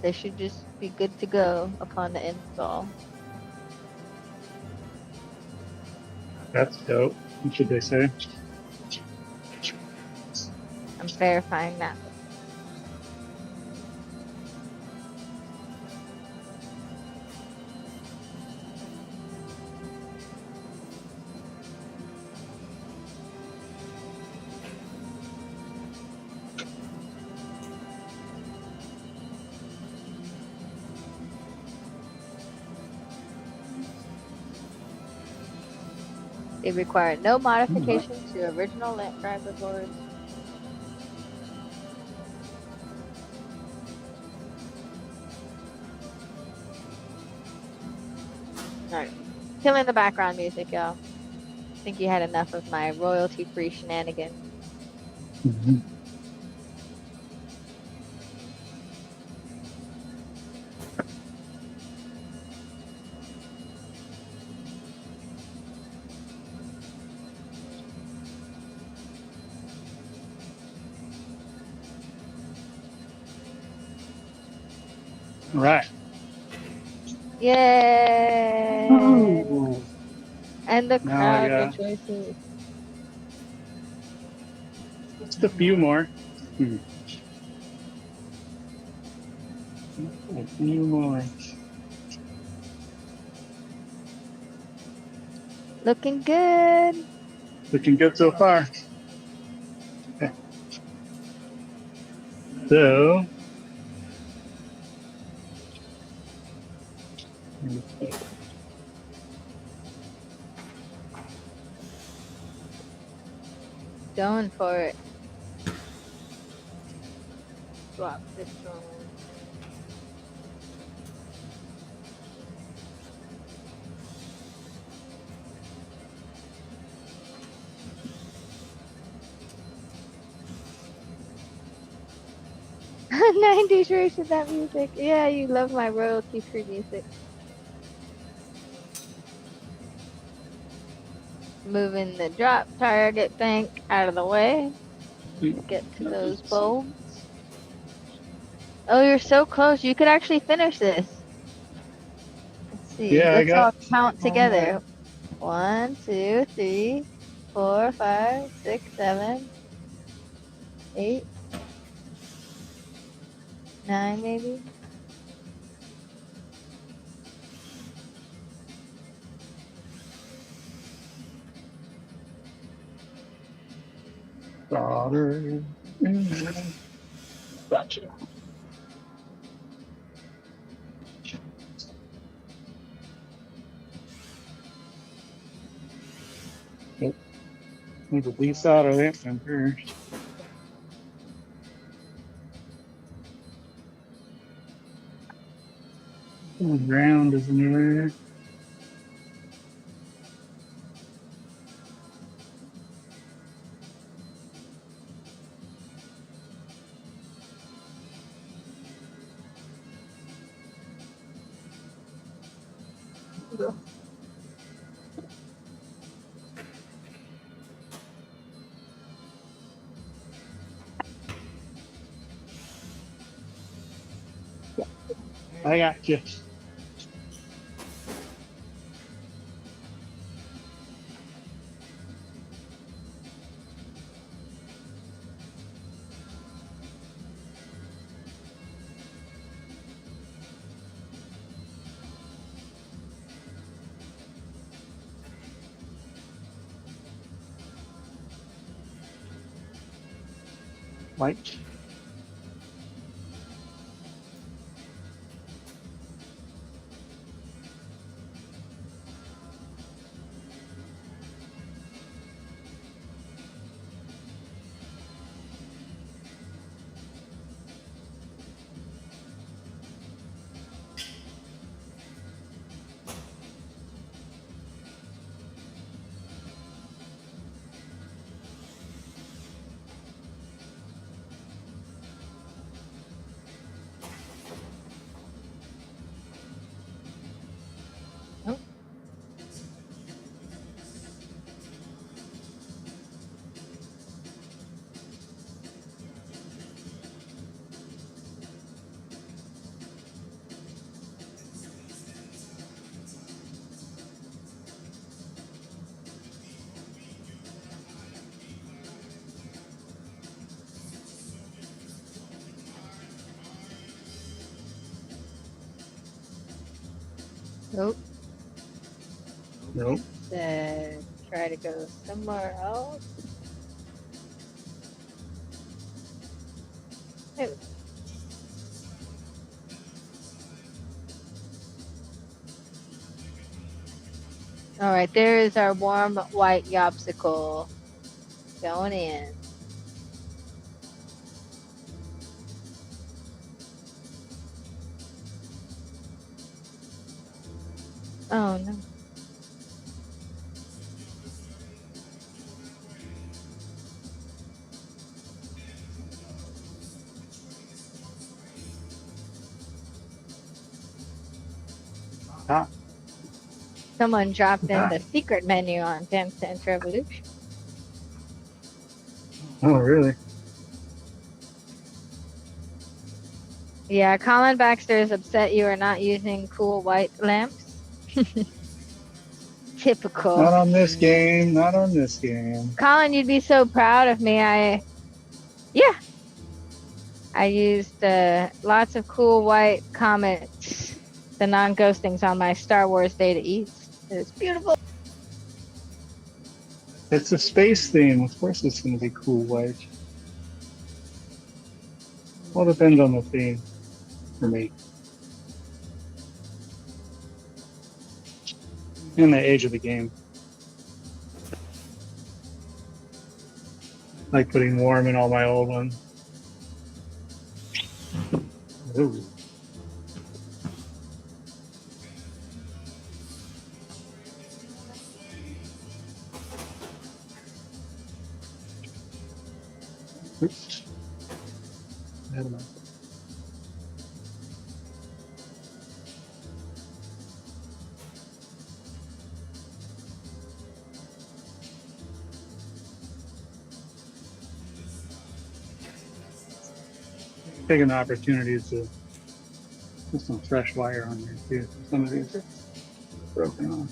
They should just be good to go upon the install. That's dope. What should they say? I'm verifying that. They require no modification to original lamp driver boards. Alright. Killing the background music, y'all. I think you had enough of my royalty-free shenanigans. Right. Yay! Oh. And the Now I crowd got- rejoices. Just a few more. A few more. Looking good. Looking good so far. Okay. So. Going for it. Drop this one. '90s race with that music. Yeah, you love my royalty-free music. Moving the drop target bank out of the way. Get to those bulbs. Oh, you're so close. You could actually finish this. Let's see. Yeah, I Let's all got count together. 1, 2, 3, 4, 5, 6, 7, 8, 9 maybe. daughter. Gotcha. Nope. Need to lease out of that one first. The ground is in there. I got you. Mike. Nope. Nope. Try to go somewhere else. Hey. All right, there is our warm white Yoppsicle going in. Oh no. Ah. Someone dropped in the secret menu on Dance Dance Revolution. Oh, really? Yeah, Colin Baxter is upset you are not using cool white lamps. Typical. Not on this game. Not on this game. Colin, you'd be so proud of me. I used lots of cool white comets, the non-ghostings on my Star Wars Data East. It was beautiful. It's a space theme. Of course it's going to be cool white. All depends on the theme for me. And the age of the game. Like putting warm in all my old ones. Ooh. Oops. Never mind. Taking the opportunity to put some fresh wire on there too. Some of these are broken off.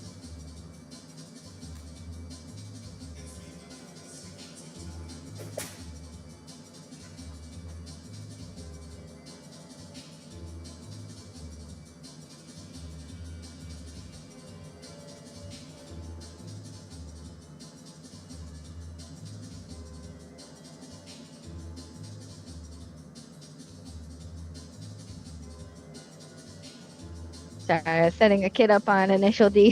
Sorry, I was setting a kid up on Initial D.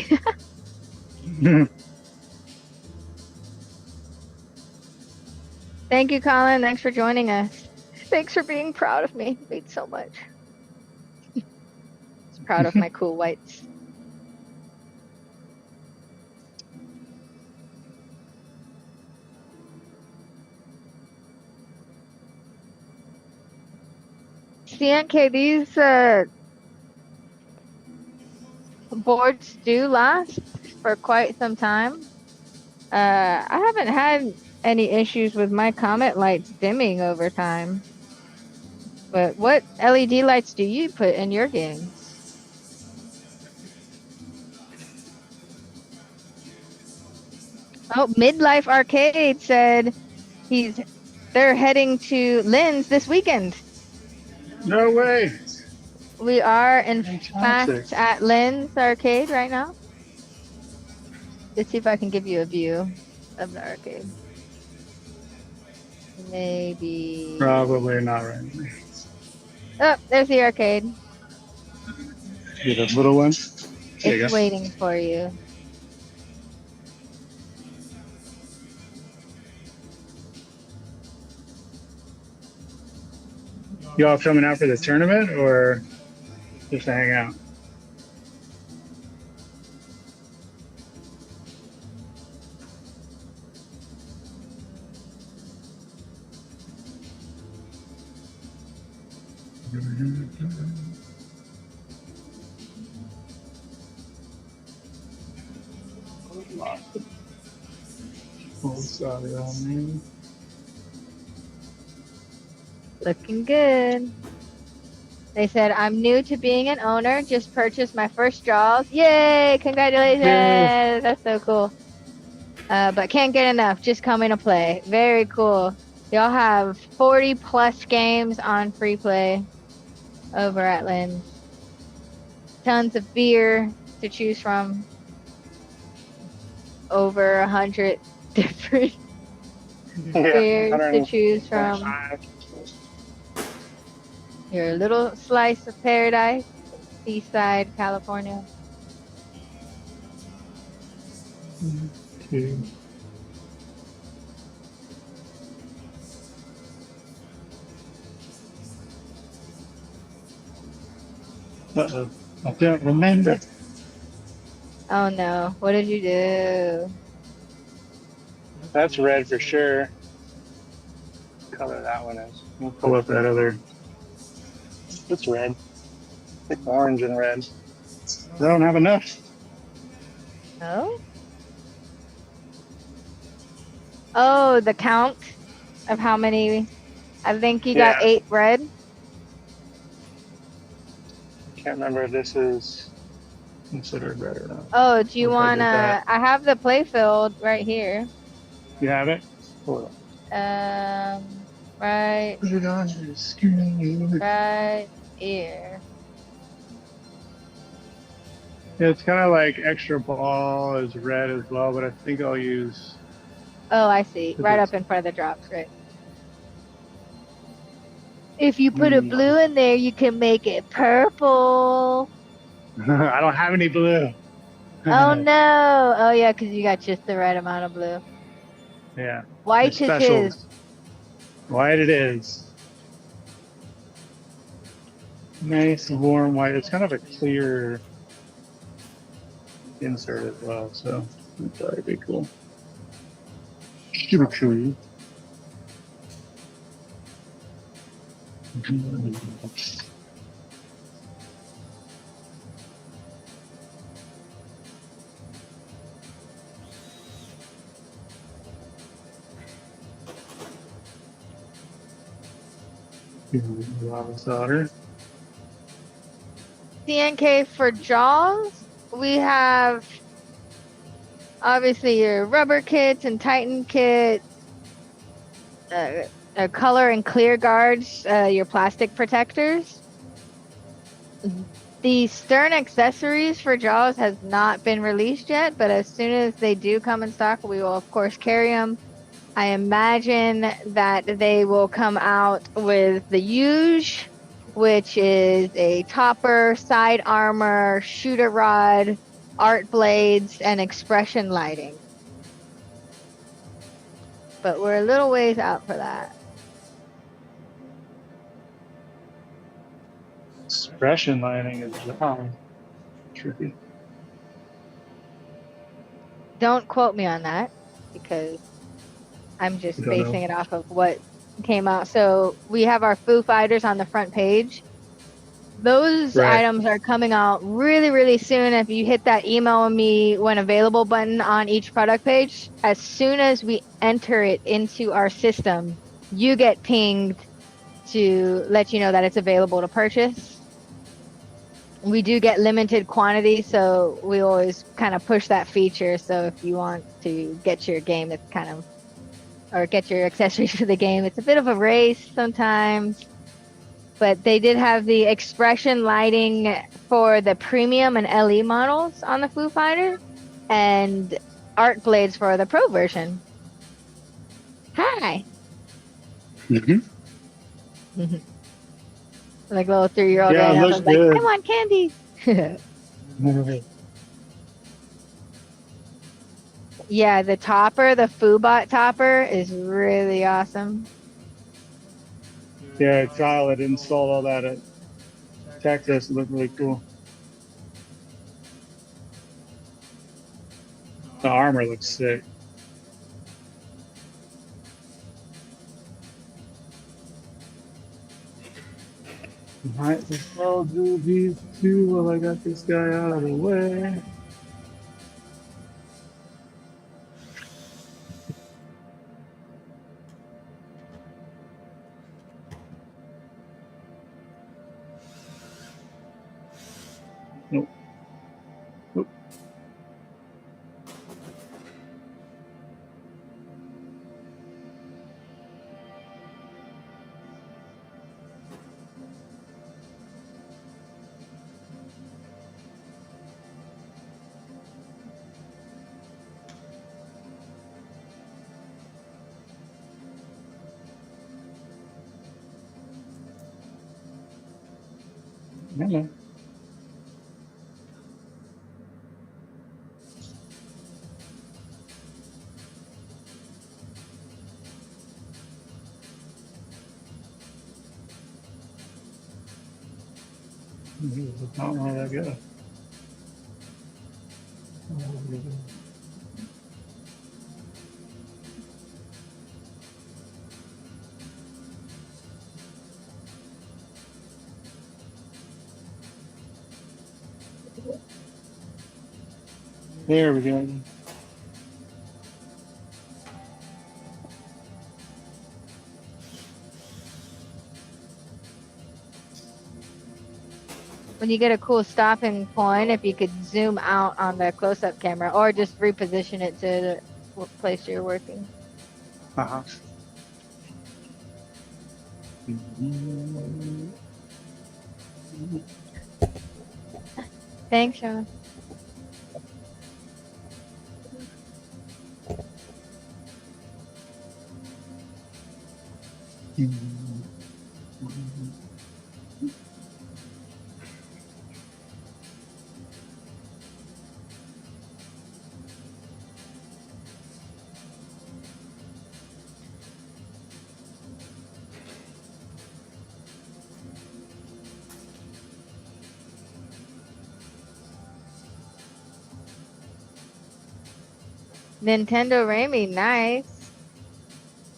Thank you, Colin. Thanks for joining us. Thanks for being proud of me. It means so much. Just proud of my cool whites. CNK, these boards do last for quite some time. I haven't had any issues with my Comet lights dimming over time. But what LED lights do you put in your games? Oh, Midlife Arcade said they're heading to Lynn's this weekend. No way. We are in Fantastic. fact at Lynn's Arcade right now. Let's see if I can give you a view of the arcade. Maybe. Probably not right now. Oh, there's the arcade. Get a little one. There you It's go. waiting for you. You all coming out for the tournament or just to hang out? Oh, sorry, man. Looking good. They said, I'm new to being an owner. Just purchased my first draws. Yay! Congratulations! Yay. That's so cool. But can't get enough. Just coming to play. Very cool. Y'all have 40 plus games on free play over at Lynn's. Tons of beer, to choose from. Over 100 different Yeah, beers to choose from. 125. Your little slice of paradise, Seaside, California. Two. Uh-oh. I don't remember. Oh no, what did you do? That's red for sure. What color that one is. We'll pull up that other. It's red. It's orange and red. I don't have enough. Oh? Oh, the count of how many. I think you got Yeah. 8 red. Can't remember if this is. Consider it red or not. Oh, do you What if I want did to? that? I have the Playfield right here. You have it? Hold Right, Put it on your screen. right here. Yeah, it's kind of like extra ball is red as well, but I think I'll use. Oh, I see. Right up in front of the drops, right? If you put a blue in there, you can make it purple. I don't have any blue. Oh no! Oh yeah, because you got just the right amount of blue. Yeah. White is his. White it is. Nice warm white. It's kind of a clear insert as well, so that'd probably be cool. Super cool. Lava solder. CNK for jaws, we have obviously your rubber kits and Titan kits, color and clear guards, your plastic protectors. The Stern accessories for jaws has not been released yet, but as soon as they do come in stock, we will of course carry them. I imagine that they will come out with the Huge, which is a topper, side armor, shooter rod, art blades, and expression lighting. But we're a little ways out for that. Expression lighting is tricky. Don't quote me on that because I'm just I don't know. basing it off of what came out. So we have our Foo Fighters on the front page. Those Right. items are coming out really, really soon. If you hit that email me when available button on each product page, as soon as we enter it into our system, you get pinged to let you know that it's available to purchase. We do get limited quantity, so we always kind of push that feature. So if you want to get your game, it's kind of, or get your accessories for the game, it's a bit of a race sometimes. But they did have the expression lighting for the premium and LE models on the Foo Fighter, and art blades for the pro version. Hi. Mm-hmm. Like a little 3-year-old Yeah, right it now. looks Like, good. I want candy. Yeah, the topper, the Foobot topper is really awesome. Yeah, Kyle had installed all that at Texas. It looked really cool. The armor looks sick. Might as well do these two while I got this guy out of the way. Nope. Nope. I know. I don't know how that goes. There we go. When you get a cool stopping point, if you could zoom out on the close-up camera or just reposition it to the place you're working. Uh-huh. Thanks, Sean. Nintendo Ramy, nice.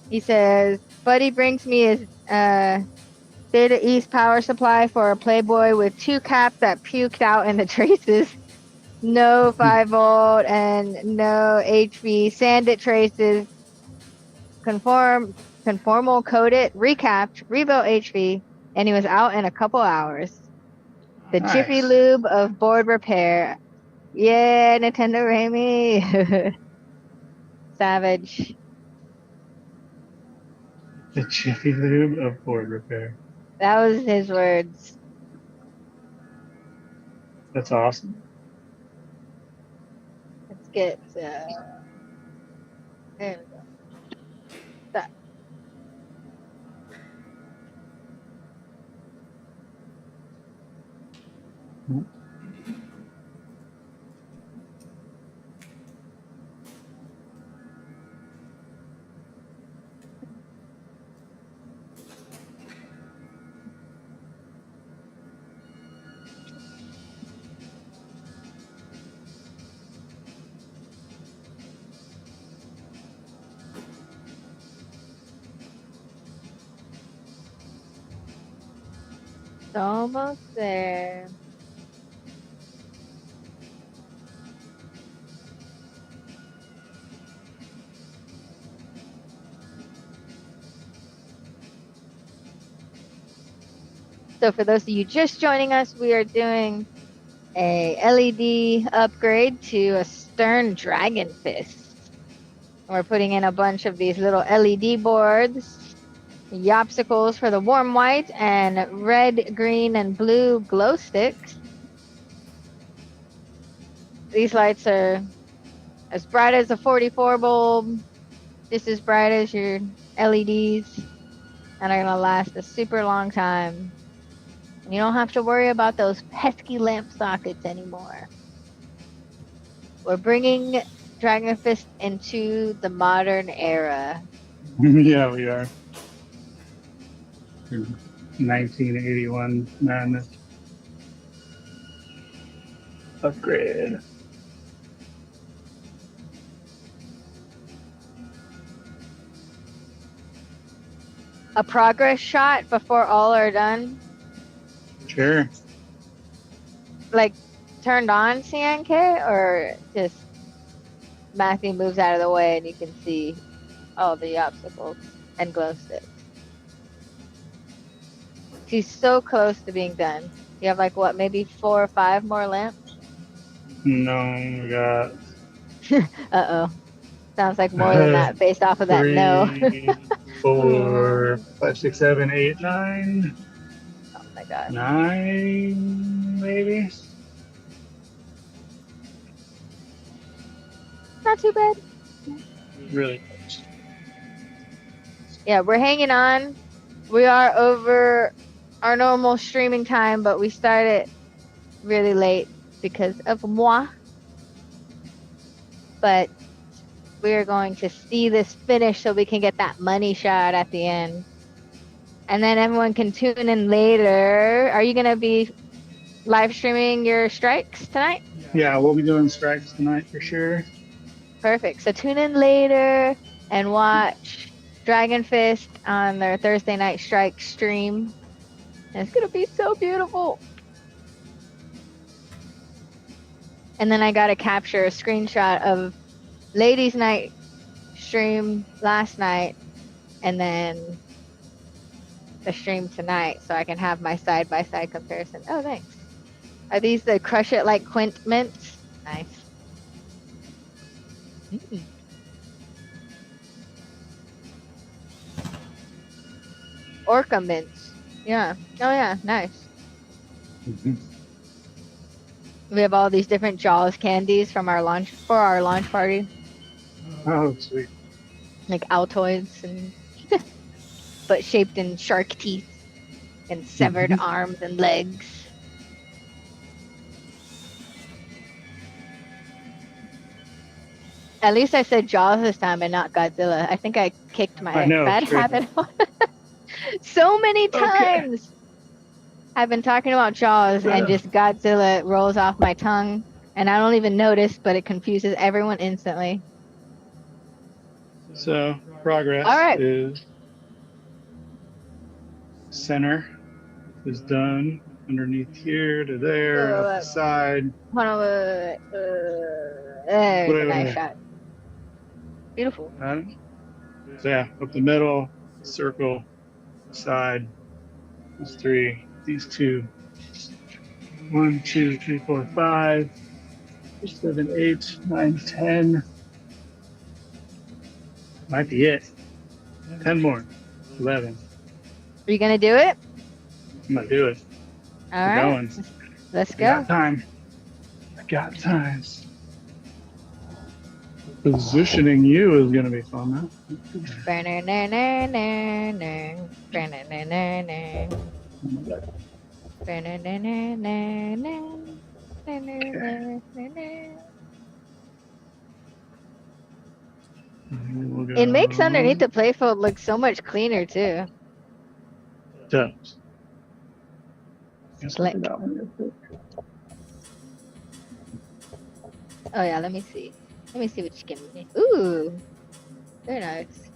He says, Buddy brings me his Data East power supply for a Playboy with 2 caps that puked out in the traces. No 5-volt and no HV. Sanded traces. Conformal coated, recapped, rebuilt HV, and he was out in a couple hours. The Jiffy Nice. Lube of board repair. Yeah, Nintendo Ramy. Savage. The Jiffy Lube of board repair. That was his words. That's awesome. Let's get there we go. That. It's almost there. So for those of you just joining us, we are doing a LED upgrade to a Stern Dragonfist. We're putting in a bunch of these little LED boards, Yoppsicles for the warm white, and red, green, and blue glow sticks. These lights are as bright as a 44 bulb, just as bright as your LEDs, and are gonna last a super long time. And you don't have to worry about those pesky lamp sockets anymore. We're bringing Dragonfist into the modern era. Yeah, we are. 1981 madness. Upgrade. A progress shot before all are done. Sure. Like turned on CNK, or just Matthew moves out of the way and you can see all the obstacles and glow sticks. She's so close to being done. You have like what, maybe 4 or 5 more lamps? No, we got Uh-oh. Sounds like more than that based off of that 3, no. 4, 5, 6, 7, 8, 9. Oh my god. 9, maybe. Not too bad. Really close. Yeah, we're hanging on. We are over our normal streaming time, but we started really late because of moi. But we're going to see this finish so we can get that money shot at the end. And then everyone can tune in later. Are you going to be live streaming your strikes tonight? Yeah, we'll be doing strikes tonight for sure. Perfect. So tune in later and watch Dragonfist on their Thursday night strike stream. And it's going to be so beautiful. And then I got to capture a screenshot of Ladies' Night stream last night and then the stream tonight so I can have my side-by-side comparison. Oh, thanks. Are these the Crush It Like Quint mints? Nice. Mm. Orca mints. Yeah. Oh, yeah. Nice. We have all these different Jaws candies from our launch party, Oh, sweet. like Altoids and but shaped in shark teeth and severed arms and legs. At least I said Jaws this time and not Godzilla. I think I kicked my bad habit. So many times I've been talking about Jaws and just Godzilla rolls off my tongue and I don't even notice, but it confuses everyone instantly. So progress is center is done underneath here to there, up the side. Hold on, there's a nice shot. Beautiful. So yeah, up the middle, circle, side. These three, these two. 1, 2, 3, 4, 5, 6, 7, 8, 9, 10. Might be it. 10 more. 11. Are you gonna do it? I'm gonna do it. All right. Going. Let's go. I got time. I got time. Positioning you is gonna be fun, huh? It makes underneath the playfield look so much cleaner too. It does. Slick. Oh yeah, let me see. Let me see what you give me. Ooh, very nice.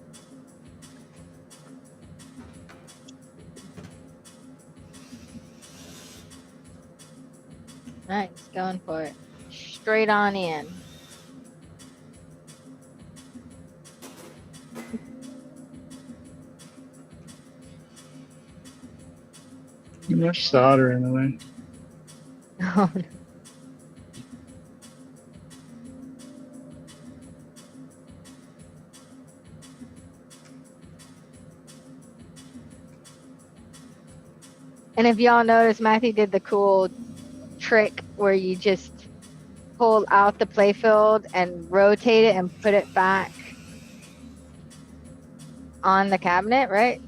Nice, going for it. Straight on in. Too much solder in the way. Oh, no. And if y'all notice, Matthew did the cool trick where you just pull out the playfield and rotate it and put it back on the cabinet, right?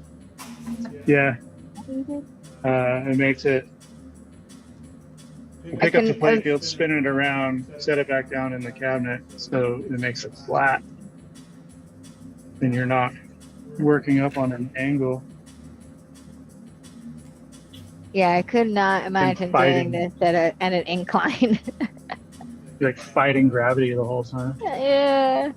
Yeah. It makes it. Pick up the playfield, spin it around, set it back down in the cabinet, so it makes it flat. Then you're not working up on an angle. Yeah, I could not imagine doing this at an incline. You're like fighting gravity the whole time. Yeah.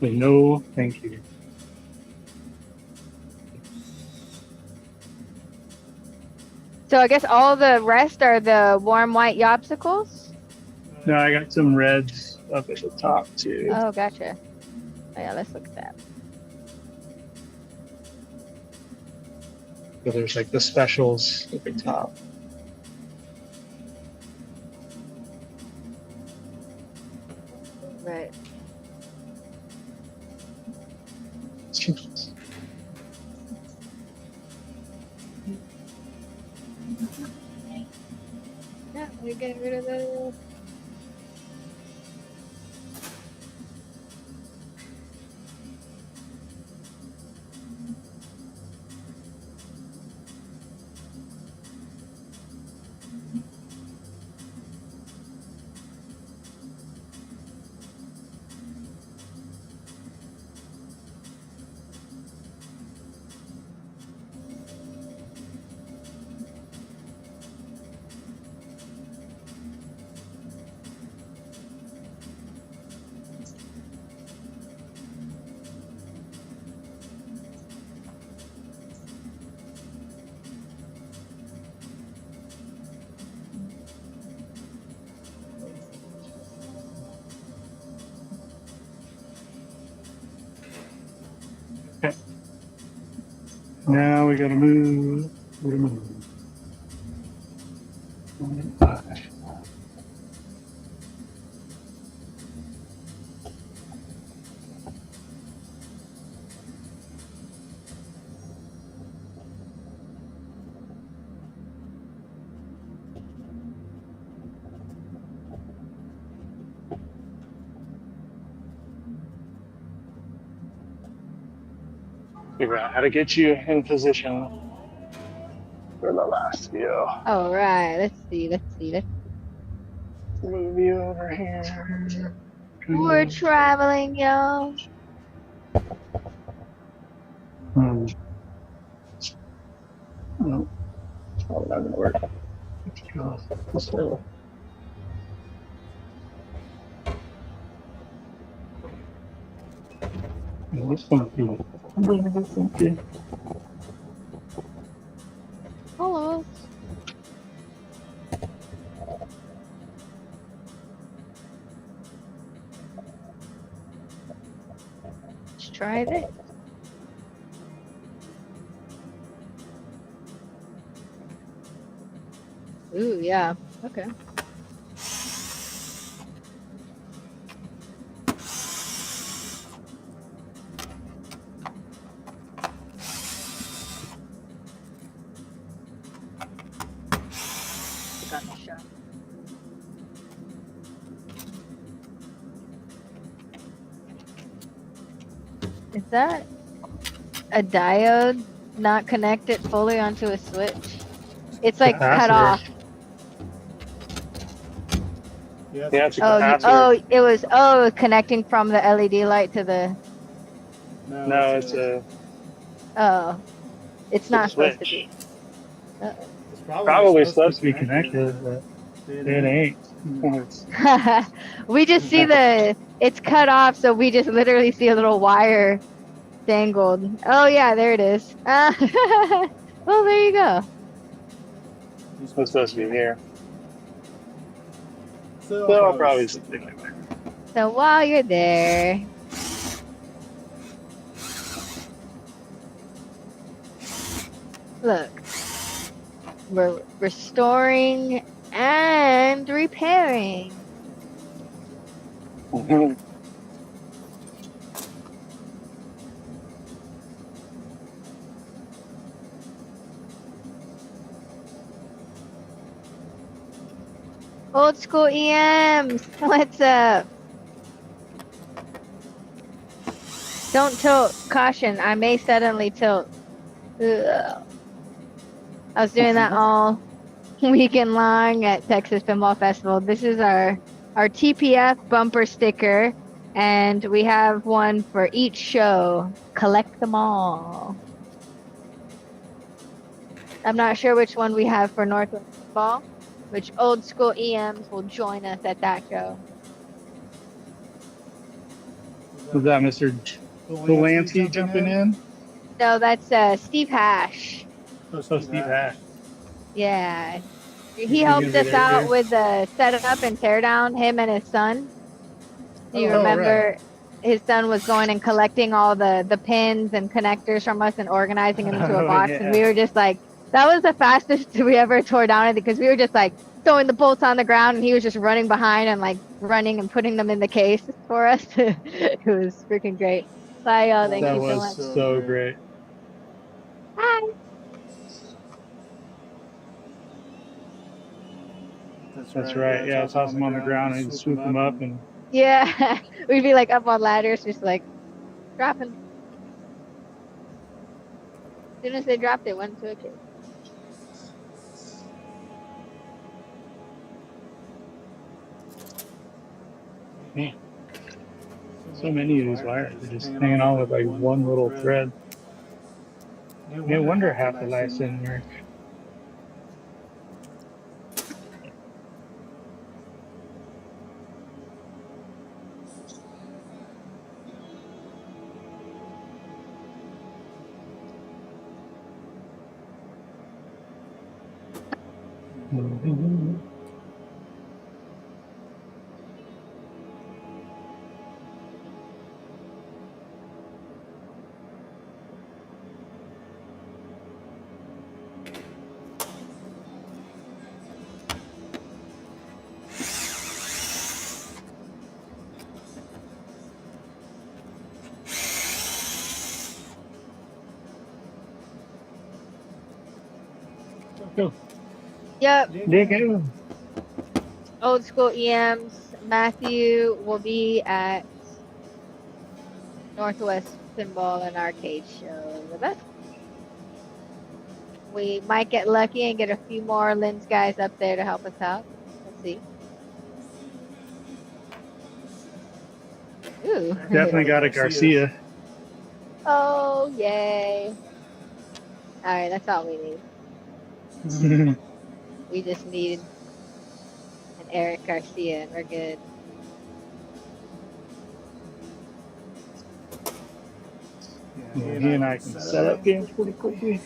But no, thank you. So I guess all the rest are the warm white Yoppsicles? No, I got some reds up at the top too. Oh, gotcha. Oh, yeah, let's look at that. So there's like the specials at the top. Right. Yeah, we get rid of those. Now we gotta move. We gotta move. 25. Figure out how to get you in position for the last view. All right. Let's see. Move you over here. We're traveling, y'all. No, it's probably not gonna work. Let's go. Let's go. What's funky? What's funky? Hello. Let's try this. Ooh, yeah. Okay. Got the shot. Is that a diode not connected fully onto a switch? It's like cut Capacitor. off. Yeah, it's a Oh, capacitor. it was connecting from the LED light to the. No, it's a Oh, it's not supposed to be. it's probably supposed to be Connected, but it ain't. We just see it's cut off, so we just literally see a little wire dangled. Oh yeah, there it is. Well, there you go. It's supposed to be here. So I'll probably stick it there. So while you're there, look, we're restoring and repairing. Old school EMs, what's up? Don't tilt. Caution, I may suddenly tilt. Ugh. I was doing that all weekend long at Texas Pinball Festival. This is our TPF bumper sticker, and we have one for each show. Collect them all. I'm not sure which one we have for Northwest Pinball, which old school EMs will join us at that show. Was that Mr. Delancey jumping in? No, that's Steve Hash. Oh, Steve Hash. Yeah. He He's helped gonna be us there out too? with the setup and teardown, him and his son. Do you Oh, remember right. his son was going and collecting all the pins and connectors from us and organizing them into a Oh, box? yeah. And we were just like, that was the fastest we ever tore down it, because we were just like throwing the bolts on the ground and he was just running behind and like running and putting them in the case for us. It was freaking great. Bye, y'all. Thank That you so was much. so great. Hi. That's right. Yeah, toss them on the ground and swoop them up and Yeah. We'd be like up on ladders, just like dropping. As soon as they dropped, it went to a case. man. So many of these wires are just hanging on with like one little thread. No wonder half the lights didn't work. Go. Yep. Dig it. Old school EMs. Matthew will be at Northwest Pinball and Arcade Show with us. We might get lucky and get a few more Lynn's guys up there to help us out. We'll see. Ooh. Definitely got a Garcia. Oh, yay. All right, that's all we need. We just need an Eric Garcia and we're good. Yeah, he and I can set up games pretty quickly.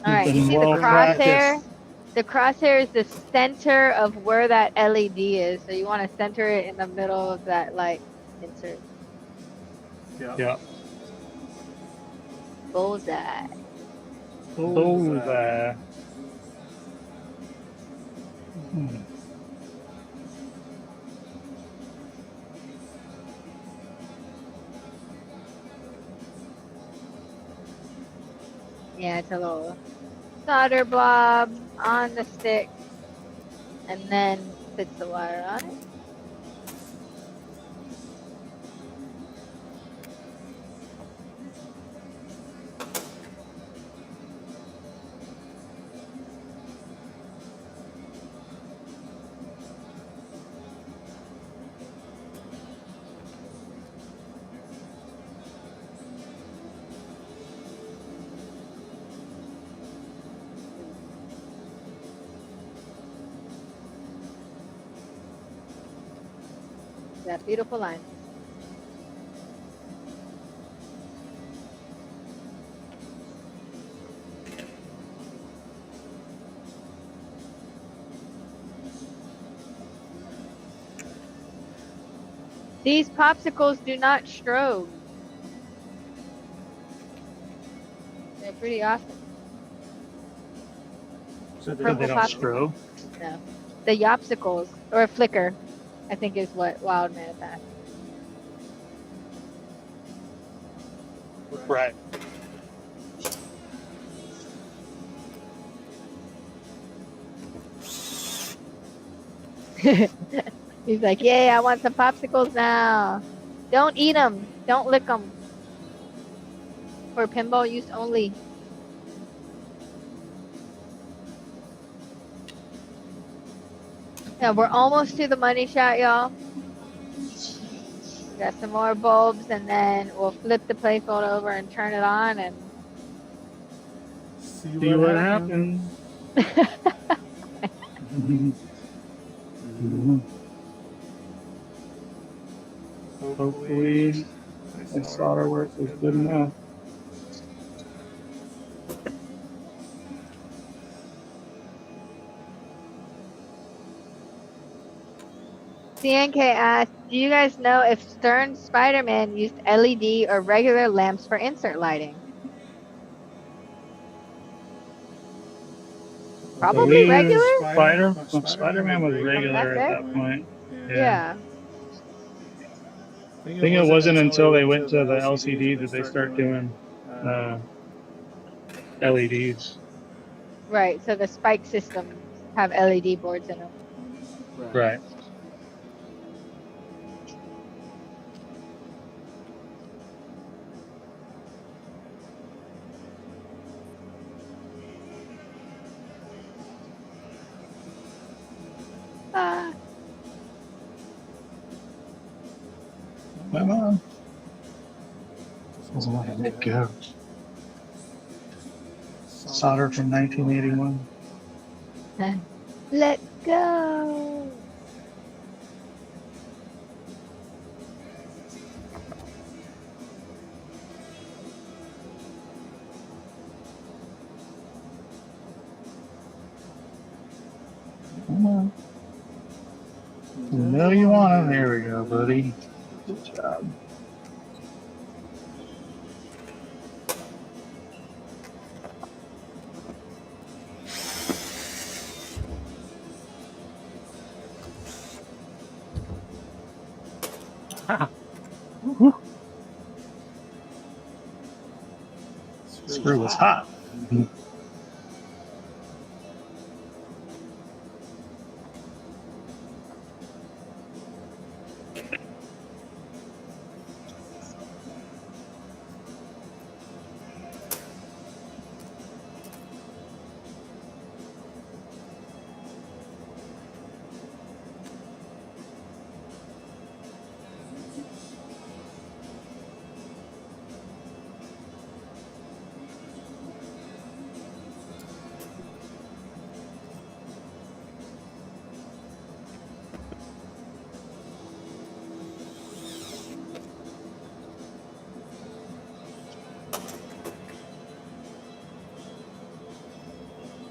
All right, you see the crosshair? The crosshair is the center of where that LED is. So you want to center it in the middle of that light insert. Yeah. Bullseye. Bullseye. Yeah, it's a little solder blob on the stick and then fits the wire on it. That beautiful line. These popsicles do not strobe. They're pretty awesome. So they Purple don't strobe? No. The Yoppsicles, or flicker, I think is what Wild Man asked. Right. He's like, yay, I want some popsicles now. Don't eat them. Don't lick them. For pinball use only. Yeah, we're almost to the money shot, y'all. We got some more bulbs, and then we'll flip the Playfield over and turn it on, and see what happens. Hopefully, the solder work is good enough. CNK asked, do you guys know if Stern Spider-Man used LED or regular lamps for insert lighting? Probably regular? Spider-Man was regular at that point. Yeah. I think it wasn't until they went to the LCD that they start doing LEDs. Right, so the spike systems have LED boards in them. Right. Ah. Come on. Doesn't want to let go. Solder from 1981. Let go. Come on. You know you want them. There we go, buddy. Good job. It was hot.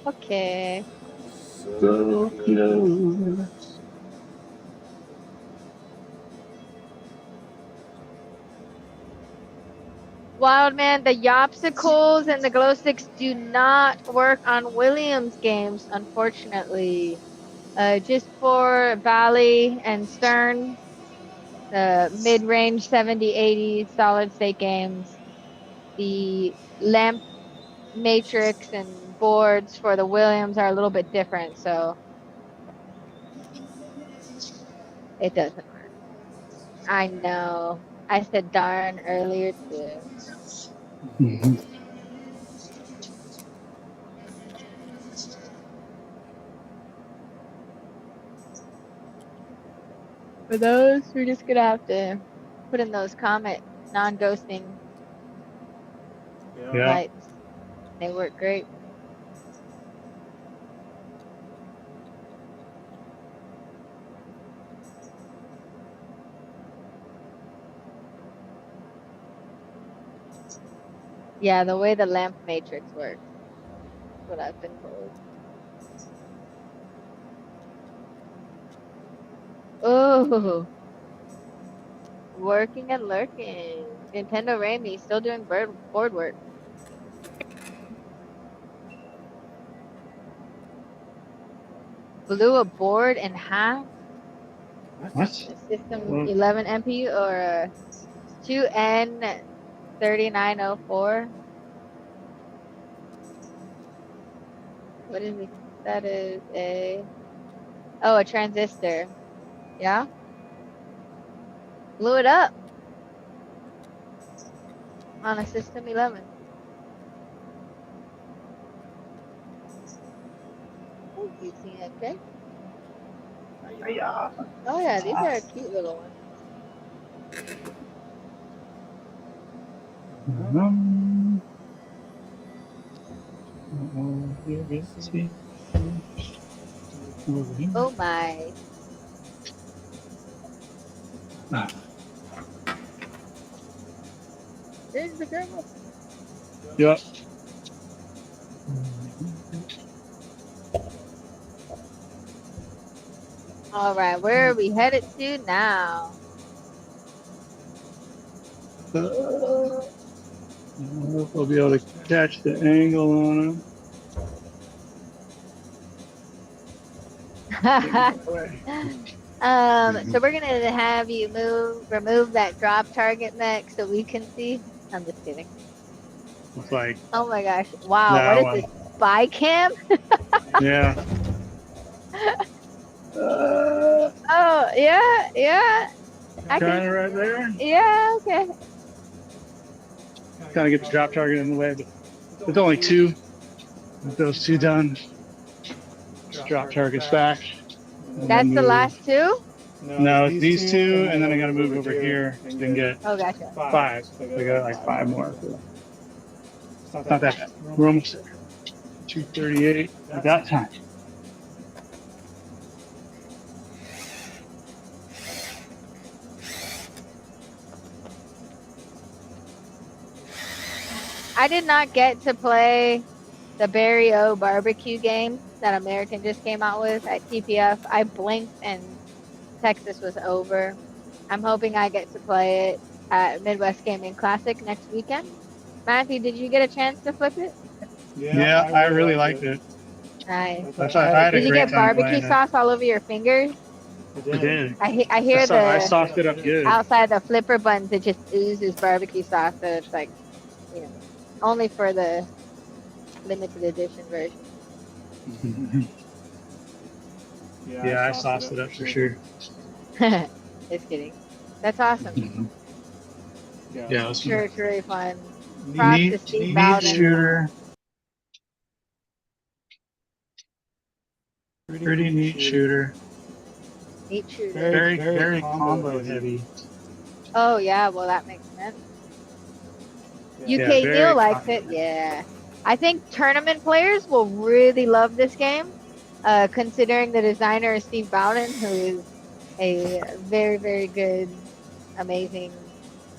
Okay. So close. Wild man, the Yoppsicles and the Glo-Stix do not work on Williams games, unfortunately. Just for Valley and Stern, the mid-range 70, 80 solid state games. The lamp matrix and boards for the Williams are a little bit different, so it doesn't work. I know. I said darn earlier too. For those, we're just gonna have to put in those Comet non-ghosting Yeah. lights. They work great. Yeah, the way the lamp matrix works. That's what I've been told. Oh, working and lurking. Nintendo Ramy still doing board work. Blew a board in half. What? A System Well, 11 MPU or a 2N3904. What is it? That is a transistor. Yeah, blew it up on a System 11. Thank you, PinTech. yeah. Oh yeah, these are cute little ones. Oh my. There's the girl. Yep. All right, where are we headed to now? I don't know if I'll be able to catch the angle on him. So we're gonna have you remove that drop target mech so we can see. I'm just kidding. It's like, Oh my gosh! Wow, that what is one. this? Spy cam? Yeah. Oh yeah. I Kind can. of right there. Yeah, okay. Kind of get the drop target in the way, but there's only two. With those two done, drop target's back. That's the last two. No, it's these two, and then I got to move over here and get Oh, gotcha. 5. I got like 5 more. It's not that bad. We're almost there. 238 at that time. I did not get to play the Barry O barbecue game that American just came out with at TPF. I blinked and Texas was over. I'm hoping I get to play it at Midwest Gaming Classic next weekend. Matthew, did you get a chance to flip it? Yeah, I really liked it. Nice. I had a Did you great get time barbecue playing sauce all over your fingers? I did. I hear I the soft it up good. outside the flipper buttons, it just oozes barbecue sauce. So it's like, you know, Only for the limited edition version. Yeah, I sauced it up for sure. Just kidding. That's awesome. Yeah, I'm sure it's really fun. Props to neat, Steve neat Bowden. shooter. Pretty neat shooter. Neat shooter. Very combo heavy. Oh yeah, well that makes sense. Yeah, UK very Neil likes combo it, heavy. yeah. I think tournament players will really love this game, considering the designer is Steve Bowden, who is a very, very good, amazing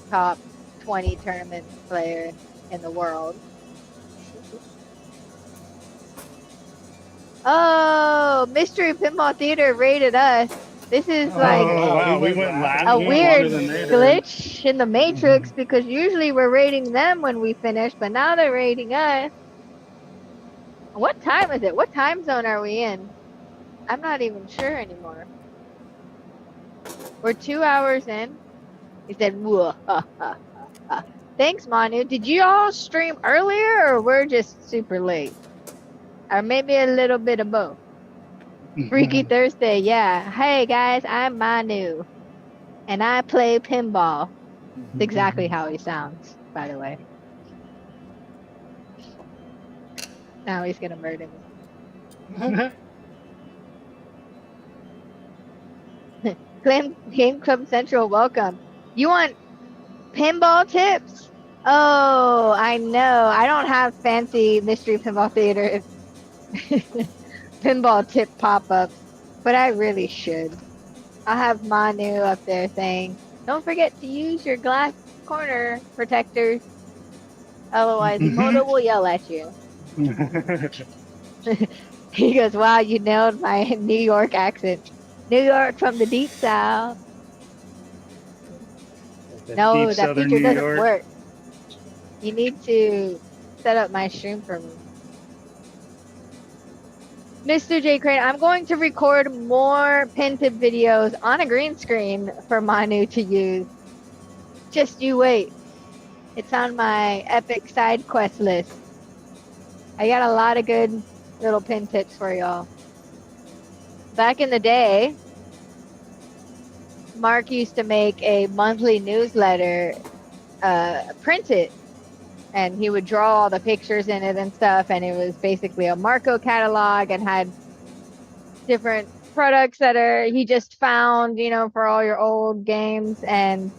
top 20 tournament player in the world. Oh, Mystery Pinball Theater rated us. This is like wow, we went last. a We went weird longer than they did. glitch in the Matrix because usually we're rating them when we finish, but now they're rating us. What time is it? What time zone are we in? I'm not even sure anymore. We're 2 hours in. He said, whoa. Thanks, Manu. Did you all stream earlier or we're just super late? Or maybe a little bit of both. Freaky Thursday, yeah. Hey guys, I'm Manu. And I play pinball. That's exactly how he sounds, by the way. Now he's gonna murder me. Game Club Central, welcome. You want pinball tips? Oh, I know. I don't have fancy Mystery Pinball Theater pinball tip pop-ups, but I really should. I'll have Manu up there saying, don't forget to use your glass corner protectors. Otherwise, Moto will yell at you. He goes, wow, you nailed my New York accent. New York from the deep south. No, Deep that southern feature New doesn't York. work. You need to set up my stream for me. Mr. J. Crane, I'm going to record more PinTech videos on a green screen for Manu to use. Just you wait. It's on my epic side quest list. I got a lot of good little pin tips for y'all. Back in the day, Mark used to make a monthly newsletter, print it, and he would draw all the pictures in it and stuff, and it was basically a Marco catalog and had different products that he just found, you know, for all your old games, and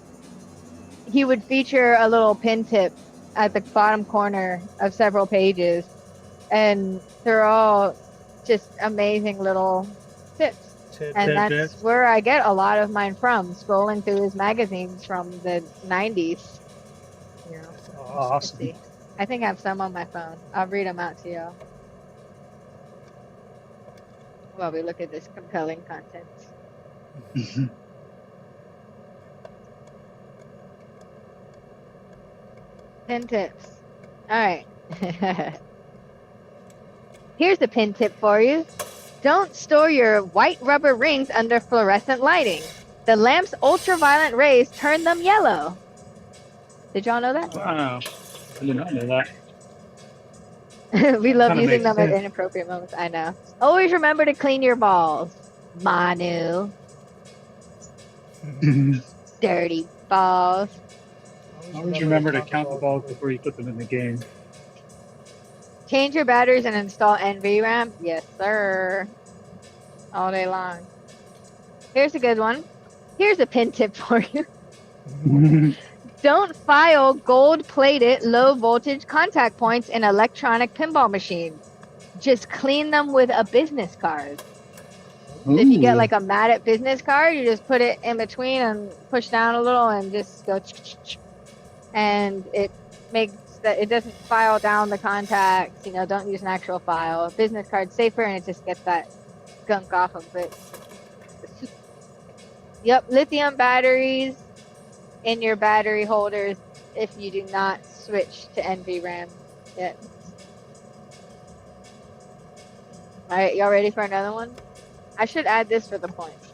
he would feature a little pin tip at the bottom corner of several pages, and they're all just amazing little tips. And that's where I get a lot of mine from, scrolling through his magazines from the 90s. You know, Awesome. let's see. I think I have some on my phone. I'll read them out to y'all while we look at this compelling content. Pin tips. All right. Here's a pin tip for you. Don't store your white rubber rings under fluorescent lighting. The lamp's ultraviolet rays turn them yellow. Did y'all know that? Wow. I did not know that. We love Kinda using makes them at sense. inappropriate moments. I know. Always remember to clean your balls. Manu. Dirty balls. Always remember to count the balls before you put them in the game. Change your batteries and install NVRAM. Yes, sir. All day long. Here's a good one. Here's a pin tip for you. Don't file gold-plated low-voltage contact points in electronic pinball machines. Just clean them with a business card. So if you get like a matted business card, you just put it in between and push down a little and just go, and it makes that it doesn't file down the contacts. You know, don't use an actual file. Business card's safer, and it just gets that gunk off of it. Yep, lithium batteries in your battery holders if you do not switch to NVRAM yet. All right, y'all ready for another one? I should add this for the points.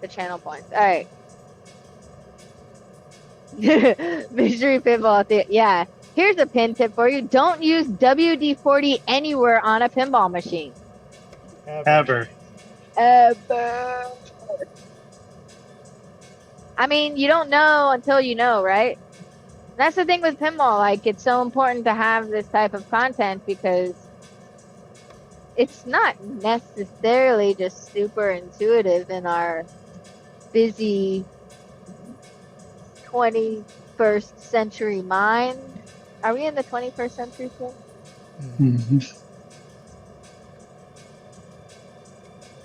The channel points. All right. Mystery Pinball. Yeah. Here's a pin tip for you. Don't use WD-40 anywhere on a pinball machine. Ever. Ever. I mean, you don't know until you know, right? That's the thing with pinball. Like, it's so important to have this type of content because it's not necessarily just super intuitive in our busy 21st century mind. Are we in the 21st century still? Mm-hmm.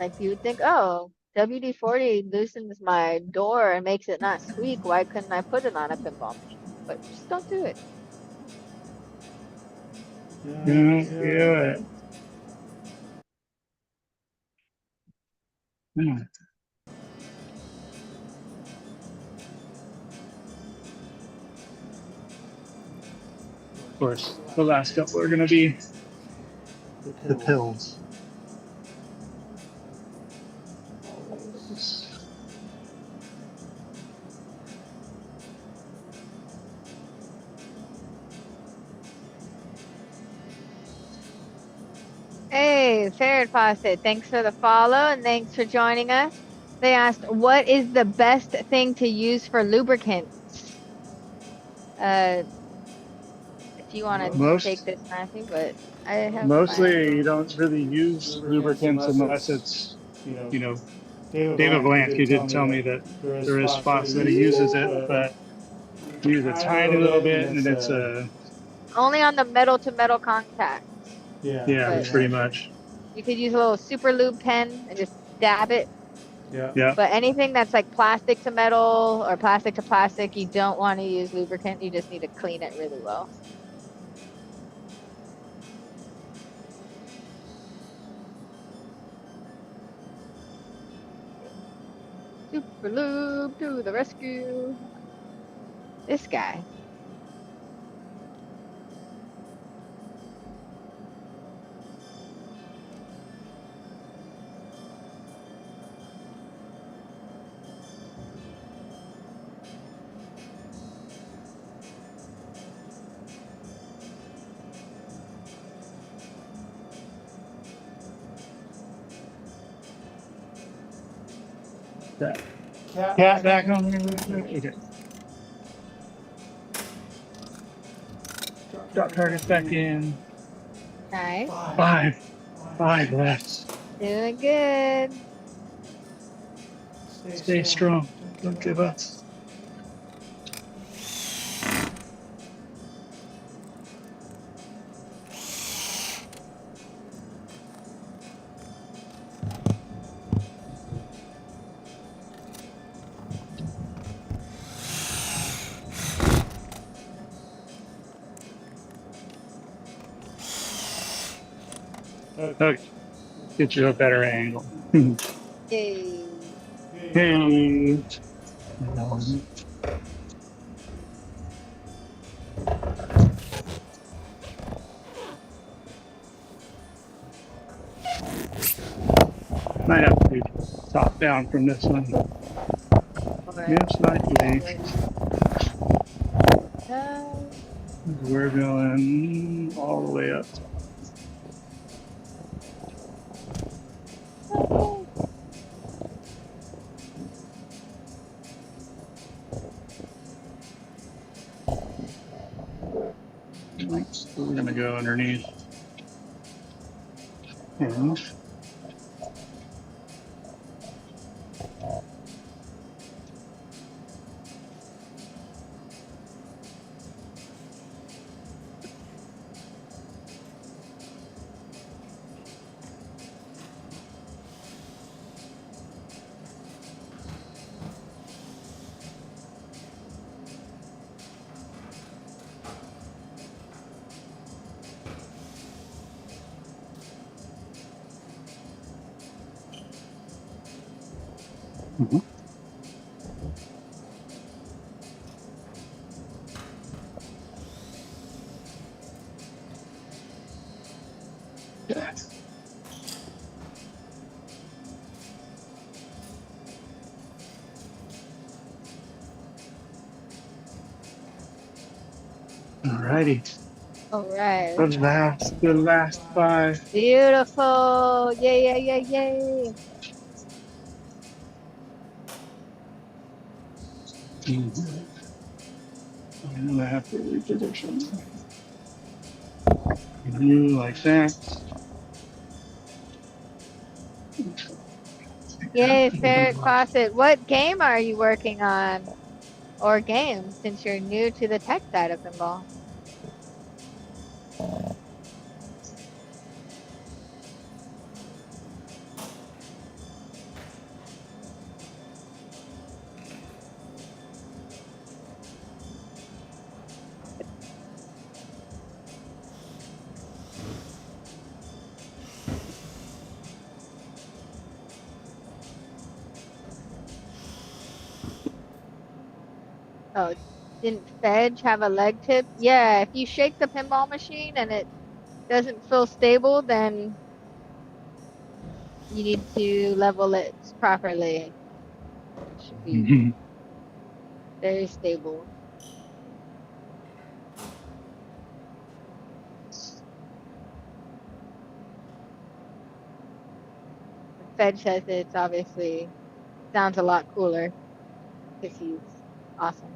Like, you would think, oh, WD-40 loosens my door and makes it not squeak. Why couldn't I put it on a pinball machine? But just don't do it. Don't do it. Hmm. Of course, the last couple are going to be the pills. Hey, Farrad Fawcett, thanks for the follow and thanks for joining us. They asked, what is the best thing to use for lubricants? If you want to take this, Matthew, but I have Mostly, you don't really use lubricants unless it's, you know, David Blank, he did tell me that there is spots that he uses it, but use a tiny little bit and it's only on the metal to metal contact. yeah, pretty much. You could use a little super lube pen and just dab it. Yeah. But anything that's like plastic to metal or plastic to plastic, you don't want to use lubricant. You just need to clean it really well. Super lube to the rescue. This guy. That cat back on there. Okay. Drop targets back in. Nice. Five left. Doing good. Stay strong. Don't give up. Okay. Get you a better angle. Yay. Hey. Might have to be top down from this one. Yes, slightly. We're going all the way up. We're gonna go underneath. And all Alrighty. All right. The last 5. Beautiful. Yay, yay, yay, yay. And I have to reposition. You like that. Yay, Ferret Faucet. What game are you working on? Or games, since you're new to the tech side of pinball? Oh, didn't Fedge have a leg tip? Yeah, if you shake the pinball machine and it doesn't feel stable, then you need to level it properly. It should be very stable. Fedge says it's obviously sounds a lot cooler because he's awesome.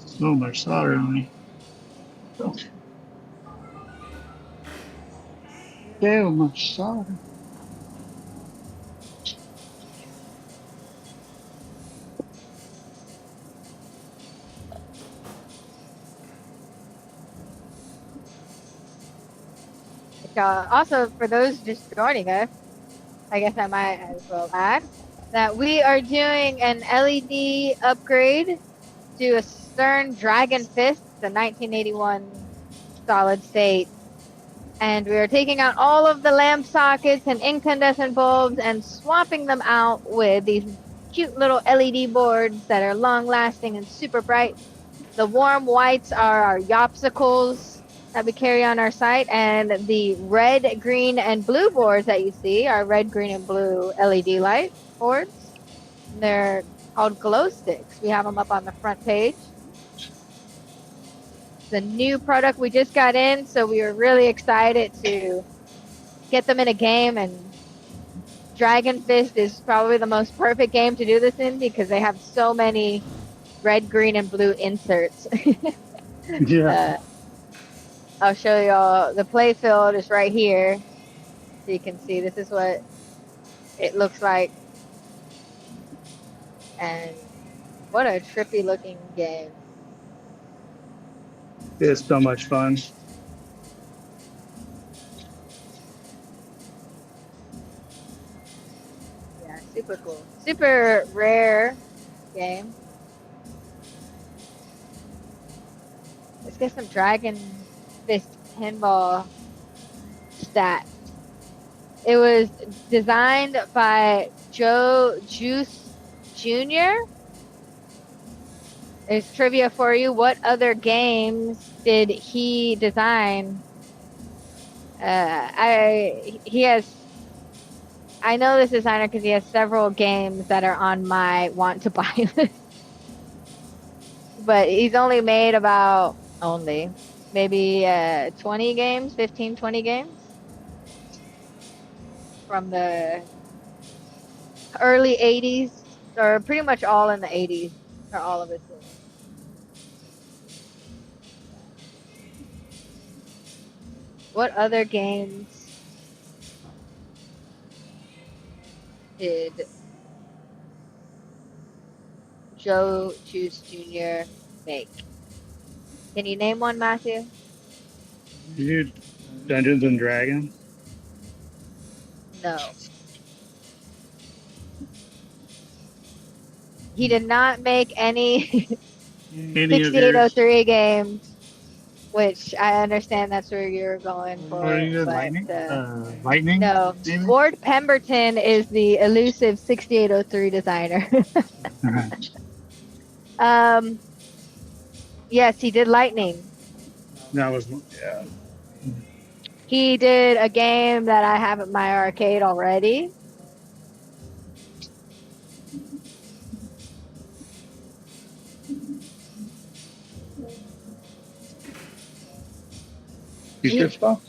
So much solder on me. So much solder. Also, for those just joining us, I guess I might as well add that we are doing an LED upgrade to a Stern Dragonfist, the 1981 solid state. And we are taking out all of the lamp sockets and incandescent bulbs and swapping them out with these cute little LED boards that are long lasting and super bright. The warm whites are our Yoppsicles that we carry on our site, and the red, green, and blue boards that you see are red, green, and blue LED light boards. They're called Glo-Stix. We have them up on the front page. It's a new product we just got in, so we were really excited to get them in a game, and Dragonfist is probably the most perfect game to do this in because they have so many red, green, and blue inserts. Yeah. I'll show y'all. The Playfield is right here. So you can see this is what it looks like. And what a trippy looking game. It's so much fun. Yeah, super cool. Super rare game. Let's get some Dragon Fist pinball stats. It was designed by Joe Juice Jr. There's trivia for you. What other games did he design? I know this designer because he has several games that are on my want to buy list. But he's only made about maybe 20 games, 15, 20 games from the early 80s, or pretty much all in the 80s, or all of his games. What other games did Joe Juice Jr. make? Can you name one, Matthew? Dude, Dungeons and Dragons. No. He did not make any Any of your 6803 games, which I understand that's where you're going what are for, you but lightning? no. Maybe? Ward Pemberton is the elusive 6803 designer. Yes, he did Lightning. That was yeah. He did a game that I have at my arcade already. Future stuff?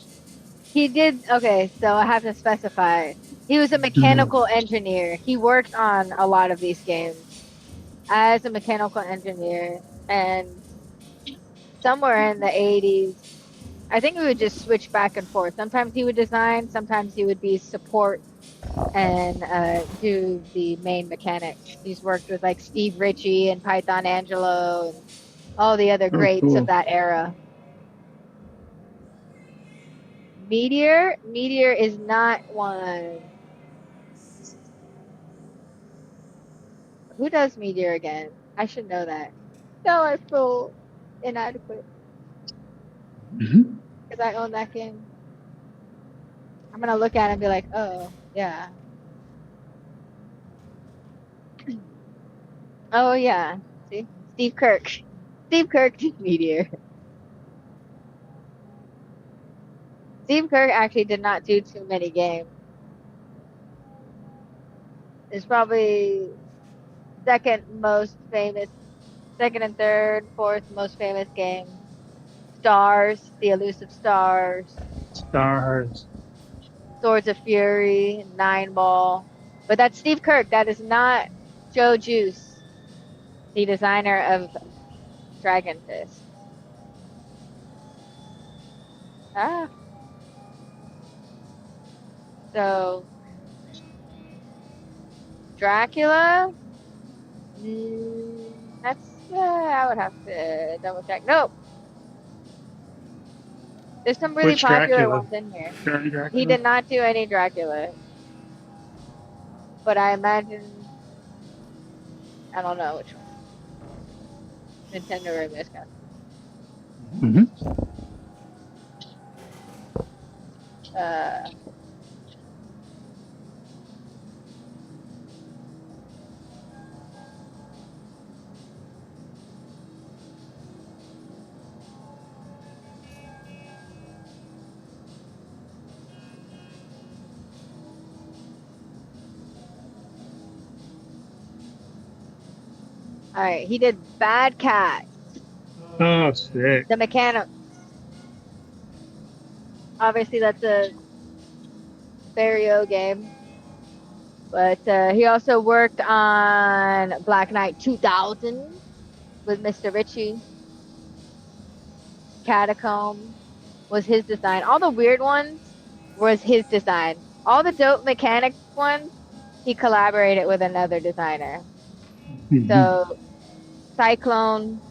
He did, okay, so I have to specify. He was a mechanical engineer. He worked on a lot of these games as a mechanical engineer. And somewhere in the 80s, I think we would just switch back and forth. Sometimes he would design, sometimes he would be support and do the main mechanics. He's worked with like Steve Ritchie and Python Angelo and all the other Oh, greats of cool. that era. Meteor is not one. Who does Meteor again? I should know that. No, I feel inadequate because I own that game. I'm gonna look at it and be like, oh yeah, oh yeah. See, Steve Kirk. Steve Kirk did Meteor. Steve Kirk actually did not do too many games. It's probably second most famous, second and third, fourth most famous game. Stars, the elusive stars, Stars. Swords of Fury, Nine Ball. But that's Steve Kirk. That is not Joe Juice, the designer of Dragonfist. Ah, so Dracula. That's I would have to double check. Nope. There's some really Which popular Dracula? ones in here. Stern He Dracula? did not do any Dracula, but I imagine I don't know which one. Nintendo or Miscast. Uh, all right, he did Bad Cat, Oh, sick. the mechanic. Obviously, that's a Barrio game, but he also worked on Black Knight 2000 with Mr. Ritchie. Catacomb was his design. All the weird ones was his design. All the dope mechanic ones, he collaborated with another designer. So Cyclone,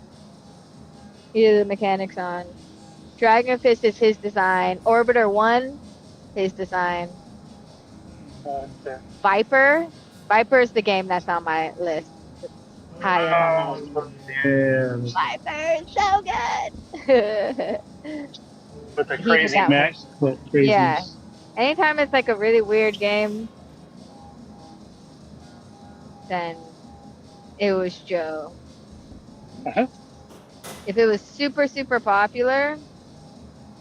he did the mechanics on. Dragonfist is his design. Orbiter 1, his design. Okay. Viper. Viper is the game that's on my list. It's high up on my list. Yeah. Viper is so good. With the He did crazy that one. Max, but crazy. Yeah. Anytime it's like a really weird game, then it was Joe. Uh-huh. If it was super, super popular,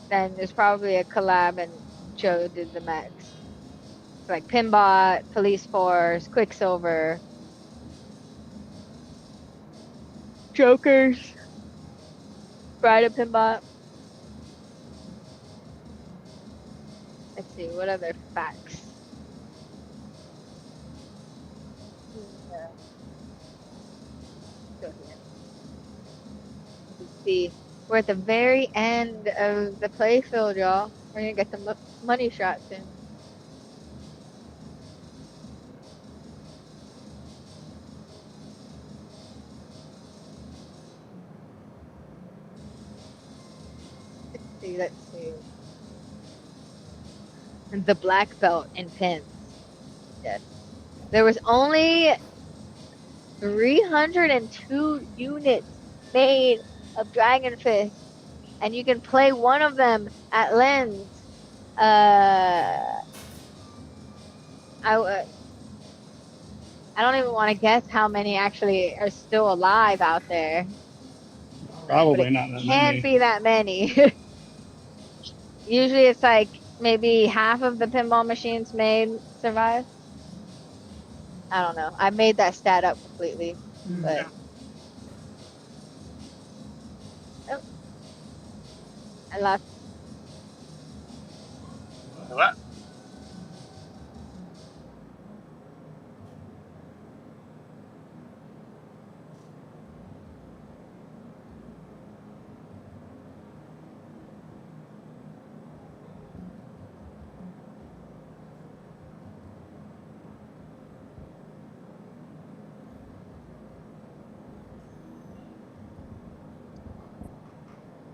then there's probably a collab and Joe did the mix. Like Pinball, Police Force, Quicksilver, Jokers, Bride of Pinball. Let's see, what other facts? Yeah. Go here. Let's see. We're at the very end of the playfield, y'all. We're gonna get the money shot soon. Let's see. The black belt in pins. Yes. There was only 302 units made of Dragonfist, and you can play one of them at Lens. I don't even want to guess how many actually are still alive out there, but Probably it not that can't many. be that many. Usually it's like maybe half of the pinball machines made survive. I don't know. I made that stat up completely, but oh, I lost. What?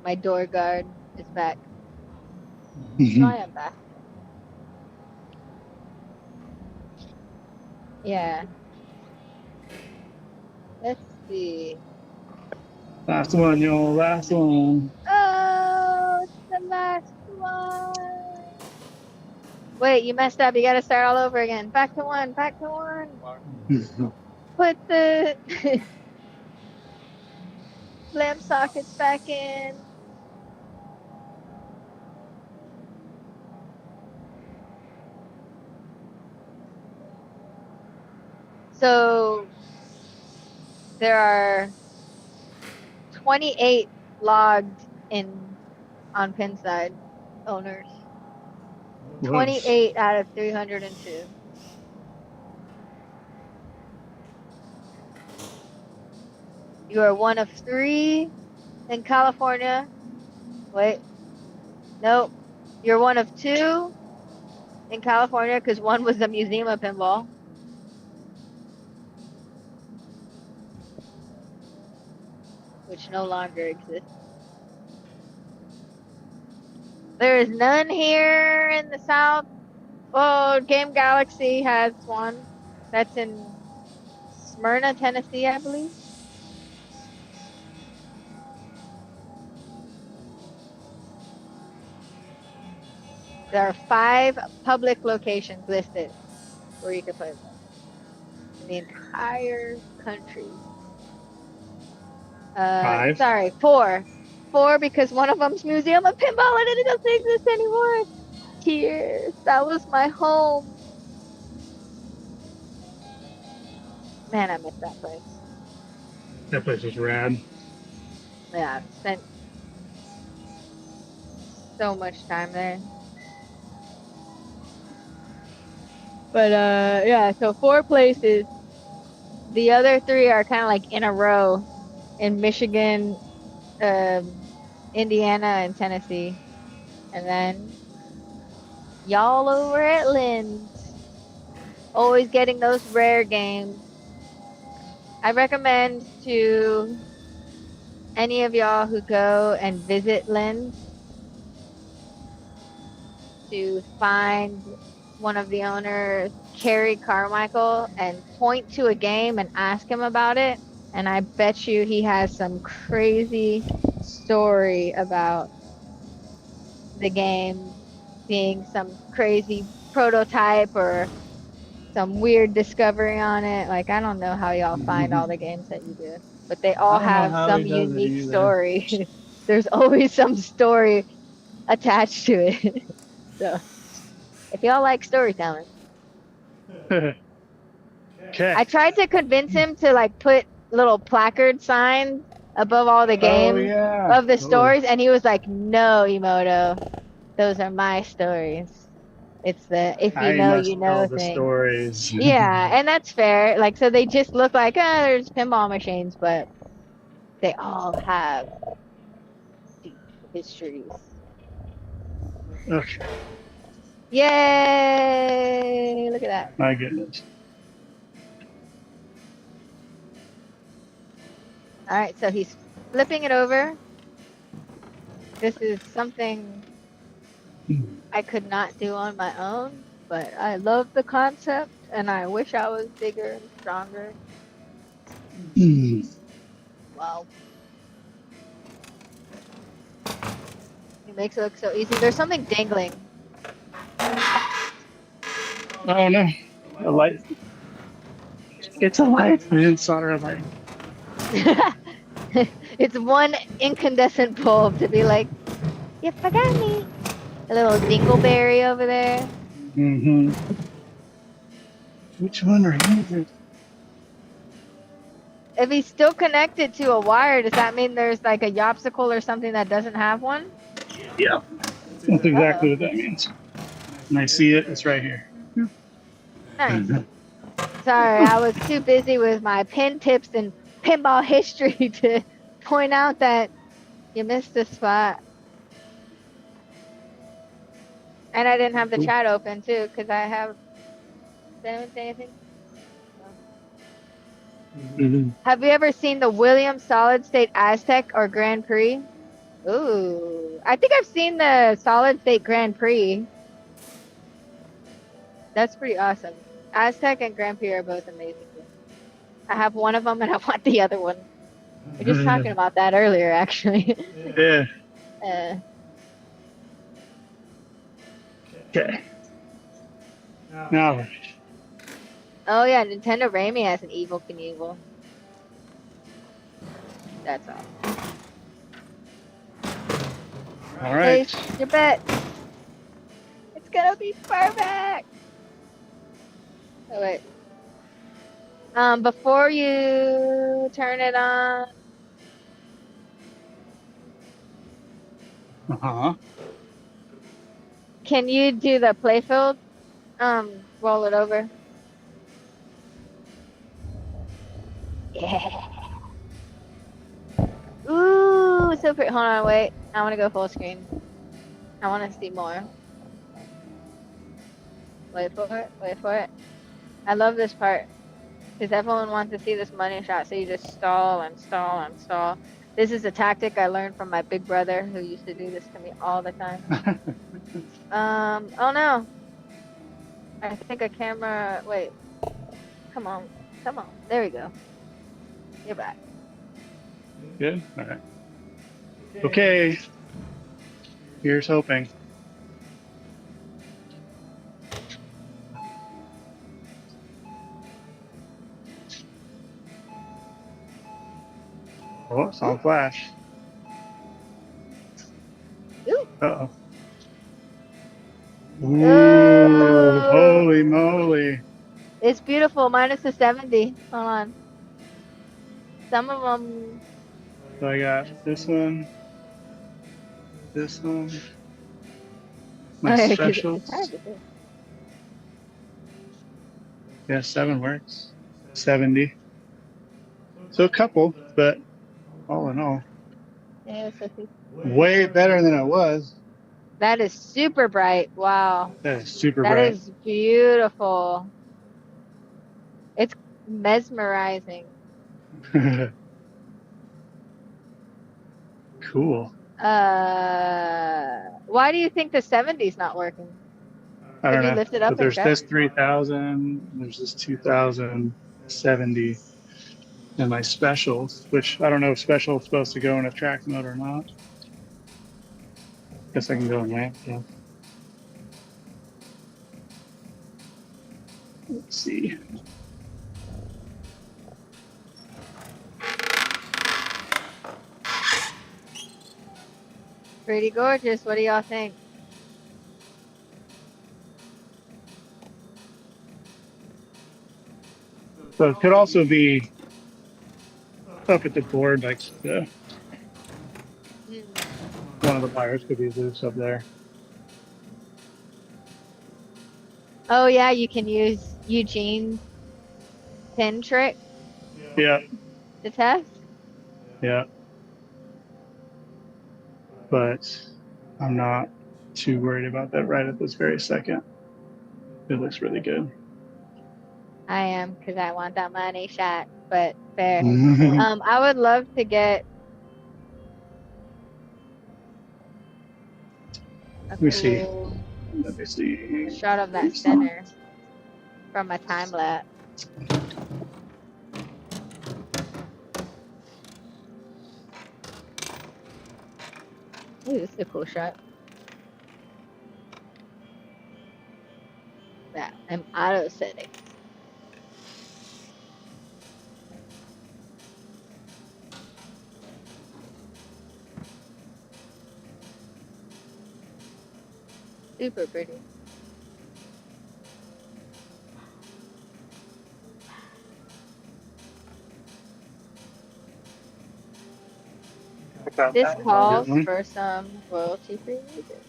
My door guard is back. No, I am back. Yeah. Let's see. Last one, y'all. Last one. Oh, it's the last one. Wait, you messed up. You gotta start all over again. Back to one. Back to one. Put the lamp sockets back in. So there are 28 logged in on Pinside owners. Whoa. 28 out of 302. You are one of 3 in California. Wait, nope. You're one of 2 in California because one was the Museum of Pinball, which no longer exists. There is none here in the South. Oh, Game Galaxy has one. That's in Smyrna, Tennessee, I believe. There are 5 public locations listed where you can play them in the entire country. 5. Sorry, 4. 4 because one of them's Museum of Pinball and it doesn't exist anymore. Tears. That was my home. Man, I miss that place. That place is rad. Yeah, I've spent so much time there. But yeah, so 4 places. The other 3 are kind of like in a row in Michigan, Indiana, and Tennessee. And then y'all over at Lynn's, always getting those rare games. I recommend to any of y'all who go and visit Lynn's to find one of the owners, Kerry Carmichael, and point to a game and ask him about it. And I bet you he has some crazy story about the game being some crazy prototype or some weird discovery on it. Like, I don't know how y'all find all the games that you do, but they all I don't know have how he some does it unique either. story. There's always some story attached to it. So, if y'all like storytelling, Okay. I tried to convince him to like put little placard signs above all the Oh, games yeah. of the stories, and he was like, "No, Emoto, those are my stories. It's the if you I know, must you know tell the thing." stories. Yeah, and that's fair. Like, so they just look like, oh, there's pinball machines, but they all have deep histories. Okay. Yay! Look at that. My goodness. All right, so he's flipping it over. This is something I could not do on my own. But I love the concept, and I wish I was bigger and stronger. Wow. It makes it look so easy. There's something dangling. Oh no, a light. It's a light. I didn't solder a light. It's one incandescent bulb to be like, you forgot me. A little dingleberry over there. Mm-hmm. Which one are you? If he's still connected to a wire, does that mean there's like a Yoppsicle or something that doesn't have one? Yeah, that's exactly what that means. And I see it. It's right here. Nice. Sorry, I was too busy with my pin tips and pinball history to point out that you missed a spot. And I didn't have the chat open too, because I have. Did anyone say anything? Mm-hmm. Have you ever seen the Williams Solid State Aztec or Grand Prix? Ooh, I think I've seen the Solid State Grand Prix. That's pretty awesome. Aztec and Grand Prix are both amazing. I have one of them and I want the other one. We were just talking about that earlier, actually. Yeah. Okay. Now. Oh yeah, Nintendo Raimi has an Evil Knievel. That's all. All right. Place your bet. It's gonna be perfect. Oh wait. Before you turn it on. Uh-huh. Can you do the Playfield? Roll it over. Yeah. Ooh, so pretty. Hold on, wait. I want to go full screen. I want to see more. Wait for it. Wait for it. I love this part because everyone wants to see this money shot, so you just stall and stall and stall. This is a tactic I learned from my big brother who used to do this to me all the time. Oh no. I think a camera. Wait. Come on. Come on. There we go. You're back. Good. All right. Okay. Here's hoping. Oh, it's on flash. Ooh. Uh-oh. Ooh, holy moly. It's beautiful, minus the 70. Hold on. Some of them. So I got this one, my Okay, 'cause specials. it's hard to do. Yeah, 7 works. 70. So a couple, but all in all, Yeah, so way better than it was. that is super bright. Wow. That is super That bright. is beautiful. It's mesmerizing. Cool. Why do you think the 70's not working? I don't Have you know. lifted up But there's and this checked? 3000, there's this 2070, and my specials, which I don't know if special is supposed to go in attract mode or not. Guess I can go in lamp. Yeah. Let's see. Pretty gorgeous. What do y'all think? So it could also be up at the board, like one of the wires could be loose up there. Oh yeah, you can use Eugene's pin trick Yeah, to test. yeah. But I'm not too worried about that right at this very second. It looks really good. I am, because I want that money shot, but fair. I would love to get Let me see. Let me see. Shot of that center from a time lapse. Ooh, this is a cool shot. That I'm auto setting. Super pretty. This calls for some royalty-free music.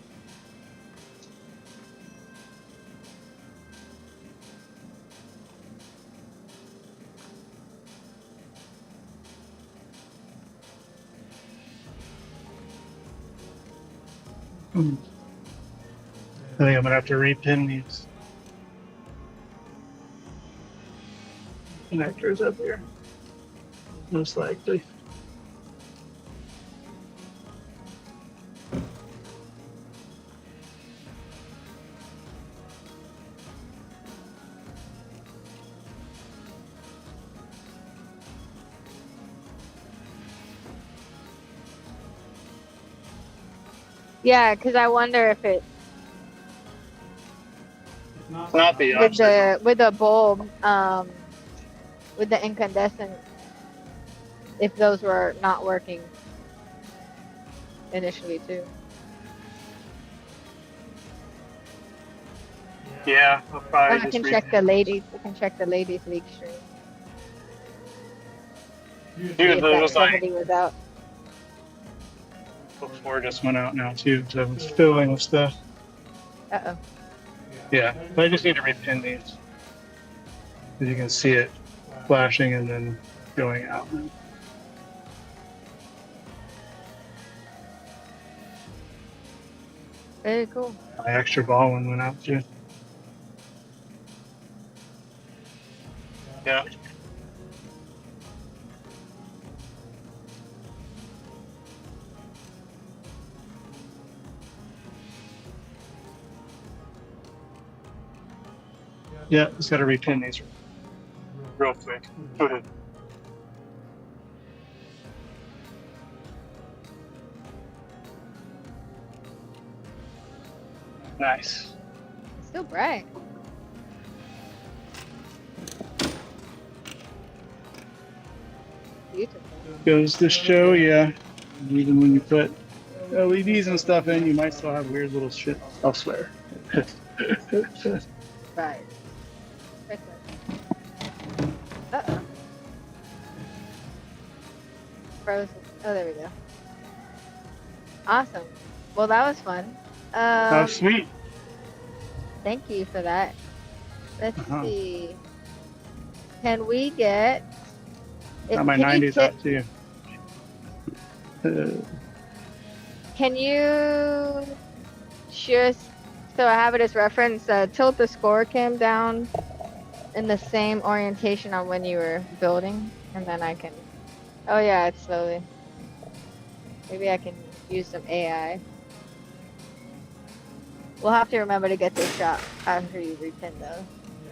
I think I'm gonna have to repin these connectors up here. Most likely. Yeah, because I wonder if it Not the with the bulb, with the incandescent, if those were not working initially too. Yeah, I'll probably I can check the ladies. We can check the ladies' league stream. Dude, If it that was like 70 was out. before just went out now too, so it's filling with stuff. Uh oh. Yeah, but I just need to repin these. As you can see it flashing and then going out. Very cool. My extra ball one went out too. Yeah. Yeah, just gotta repin these real quick. Go ahead. Nice. It's still bright. Beautiful. Goes to show you, even when you put LEDs and stuff in, you might still have weird little shit elsewhere. Right. Uh-oh. Frozen. Oh, there we go. Awesome. Well, that was fun. Oh, sweet. Thank you for that. Let's Uh-huh. see. Can we get... Got my can you 90s up too. Can you just, so I have it as reference, tilt the score cam down in the same orientation on when you were building, and then I can, oh yeah, it's slowly. Maybe I can use some AI. We'll have to remember to get this shot after you repin though.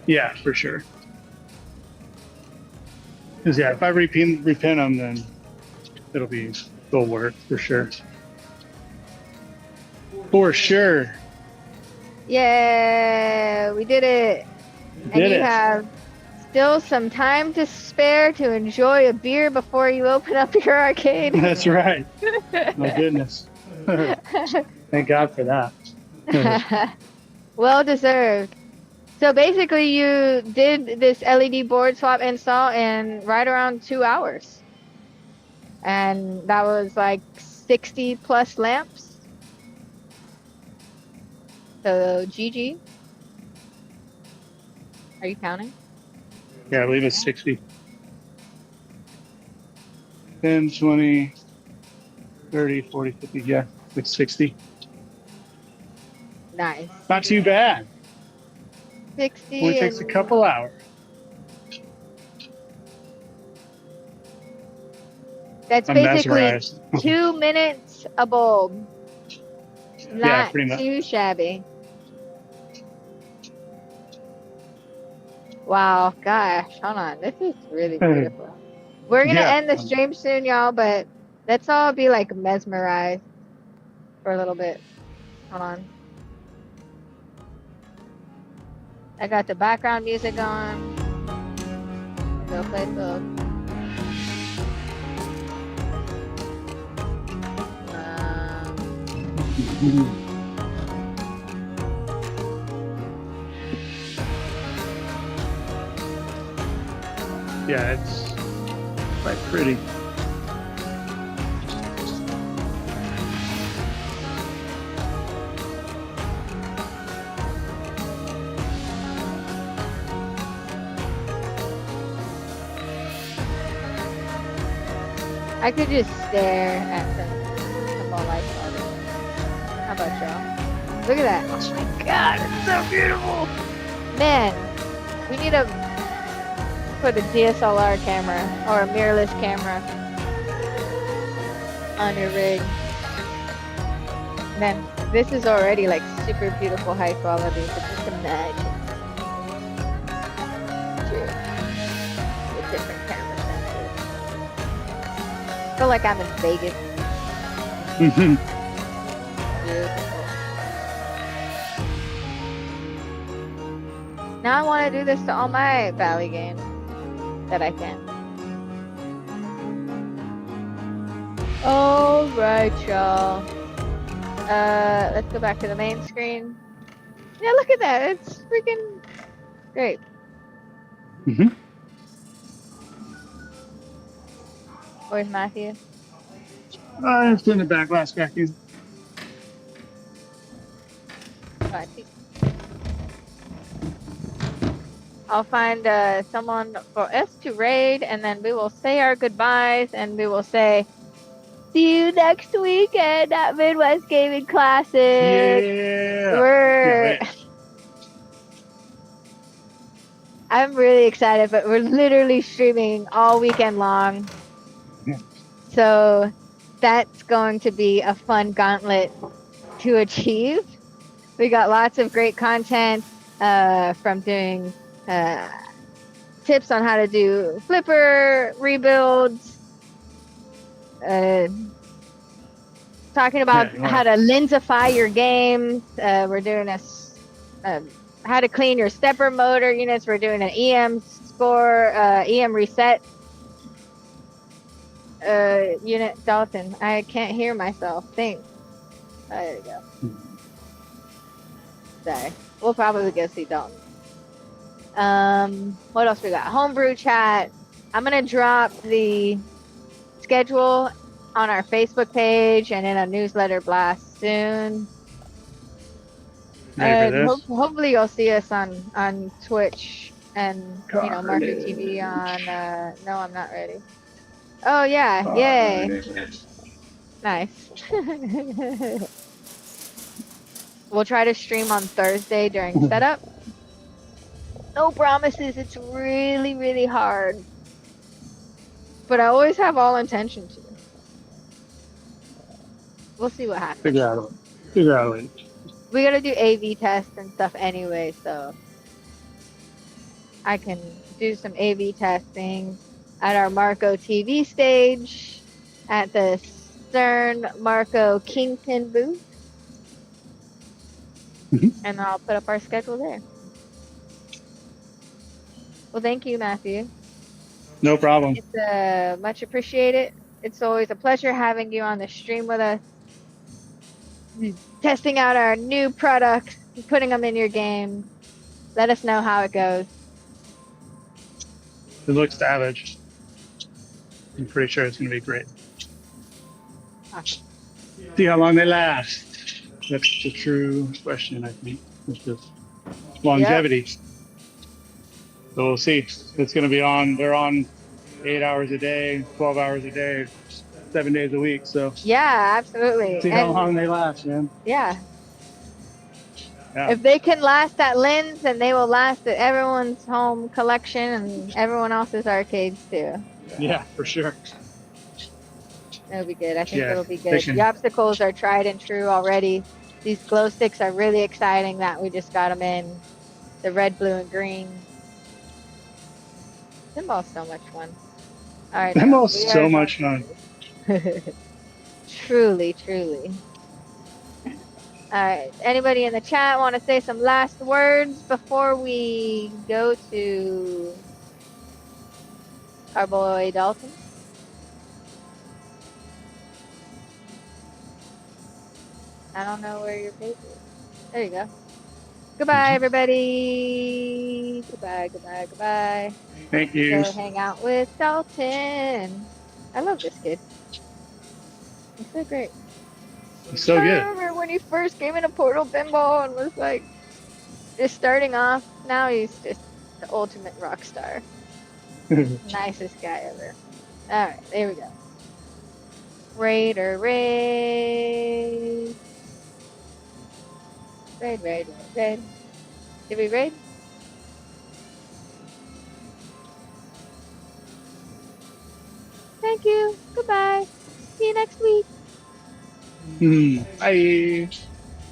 Yeah, for sure. Because yeah, if I repin them, then it'll work for sure. For sure. Yeah, we did it. And Did you it. have still some time to spare to enjoy a beer before you open up your arcade. That's right. My goodness. Thank God for that. Well deserved. So basically you did this LED board swap install in right around 2 hours. And that was like 60 plus lamps. So GG. Are you counting? Yeah, I believe it's 60. 10, 20, 30, 40, 50. Yeah, it's 60. Nice. Not too bad. 60. Only takes a and- couple hours. That's I'm basically mesmerized. 2 minutes a bulb. Yeah, Not pretty much. too shabby. Wow, gosh, hold on. This is really beautiful. We're gonna Yeah. end the stream soon, y'all, but let's all be like mesmerized for a little bit. Hold on. I got the background music on. Go Playfield. Yeah, it's quite pretty. I could just stare at some more lights on it. How about y'all? Look at that. Oh my god, it's so beautiful. Man, we need to put a DSLR camera or a mirrorless camera on your rig. Man, this is already like super beautiful high quality, but just imagine. With different camera sensors. I feel like I'm in Vegas. Beautiful. Now I want to do this to all my Valley games that I can. All right, y'all. Let's go back to the main screen. Yeah, look at that. It's freaking great. Where's Matthew? It's in the back, last vacuum. I'll find someone for us to raid, and then we will say our goodbyes, and we will say, see you next weekend at Midwest Gaming Classic. Yeah. I'm really excited, but we're literally streaming all weekend long. Yeah. So that's going to be a fun gauntlet to achieve. We got lots of great content from doing tips on how to do flipper rebuilds, talking about how to lensify your games. We're doing how to clean your stepper motor units. We're doing an EM score, EM reset unit. Dalton, I can't hear myself. Think. There you go. Sorry. We'll probably go see Dalton. What else we got? Homebrew chat. I'm gonna drop the schedule on our Facebook page and in a newsletter blast soon. Hopefully you'll see us on Twitch and Marco TV on. No, I'm not ready. Oh yeah, yay! Nice. We'll try to stream on Thursday during setup. No promises. It's really, really hard. But I always have all intention to. We'll see what happens. Figure out a way. We gotta do AV tests and stuff anyway, so I can do some AV testing at our Marco TV stage at the Stern Marco Kingpin booth. And I'll put up our schedule there. Well, thank you, Matthew. No problem. It's much appreciated. It's always a pleasure having you on the stream with us, testing out our new products, putting them in your game. Let us know how it goes. It looks savage. I'm pretty sure it's going to be great. See how long they last. That's the true question, I think. It's just longevity. Yep. So we'll see. It's going to be on. They're on 8 hours a day, 12 hours a day, 7 days a week. So yeah, absolutely. See how long they last, man. Yeah. If they can last at Lynn's, then they will last at everyone's home collection and everyone else's arcades too. Yeah, for sure. It'll be good. I think it'll be good. Yoppsicles are tried and true already. These Glo-Stix are really exciting that we just got them in. The red, blue, and green. Pinball's so much fun. All right, Pinball's we so are much going fun. to- Truly, truly. All right. Anybody in the chat want to say some last words before we go to our boy Dalton? I don't know where your page is. There you go. Goodbye, everybody. Goodbye, goodbye, goodbye. Thank you. Go hang out with Dalton. I love this kid. He's so great. It's so I good. remember when he first came into Portal Pinball and was like just starting off. Now he's just the ultimate rock star. Nicest guy ever. All right, there we go. Raider raid. Raid, raid, raid, raid. Did we raid? Thank you. Goodbye. See you next week. Bye.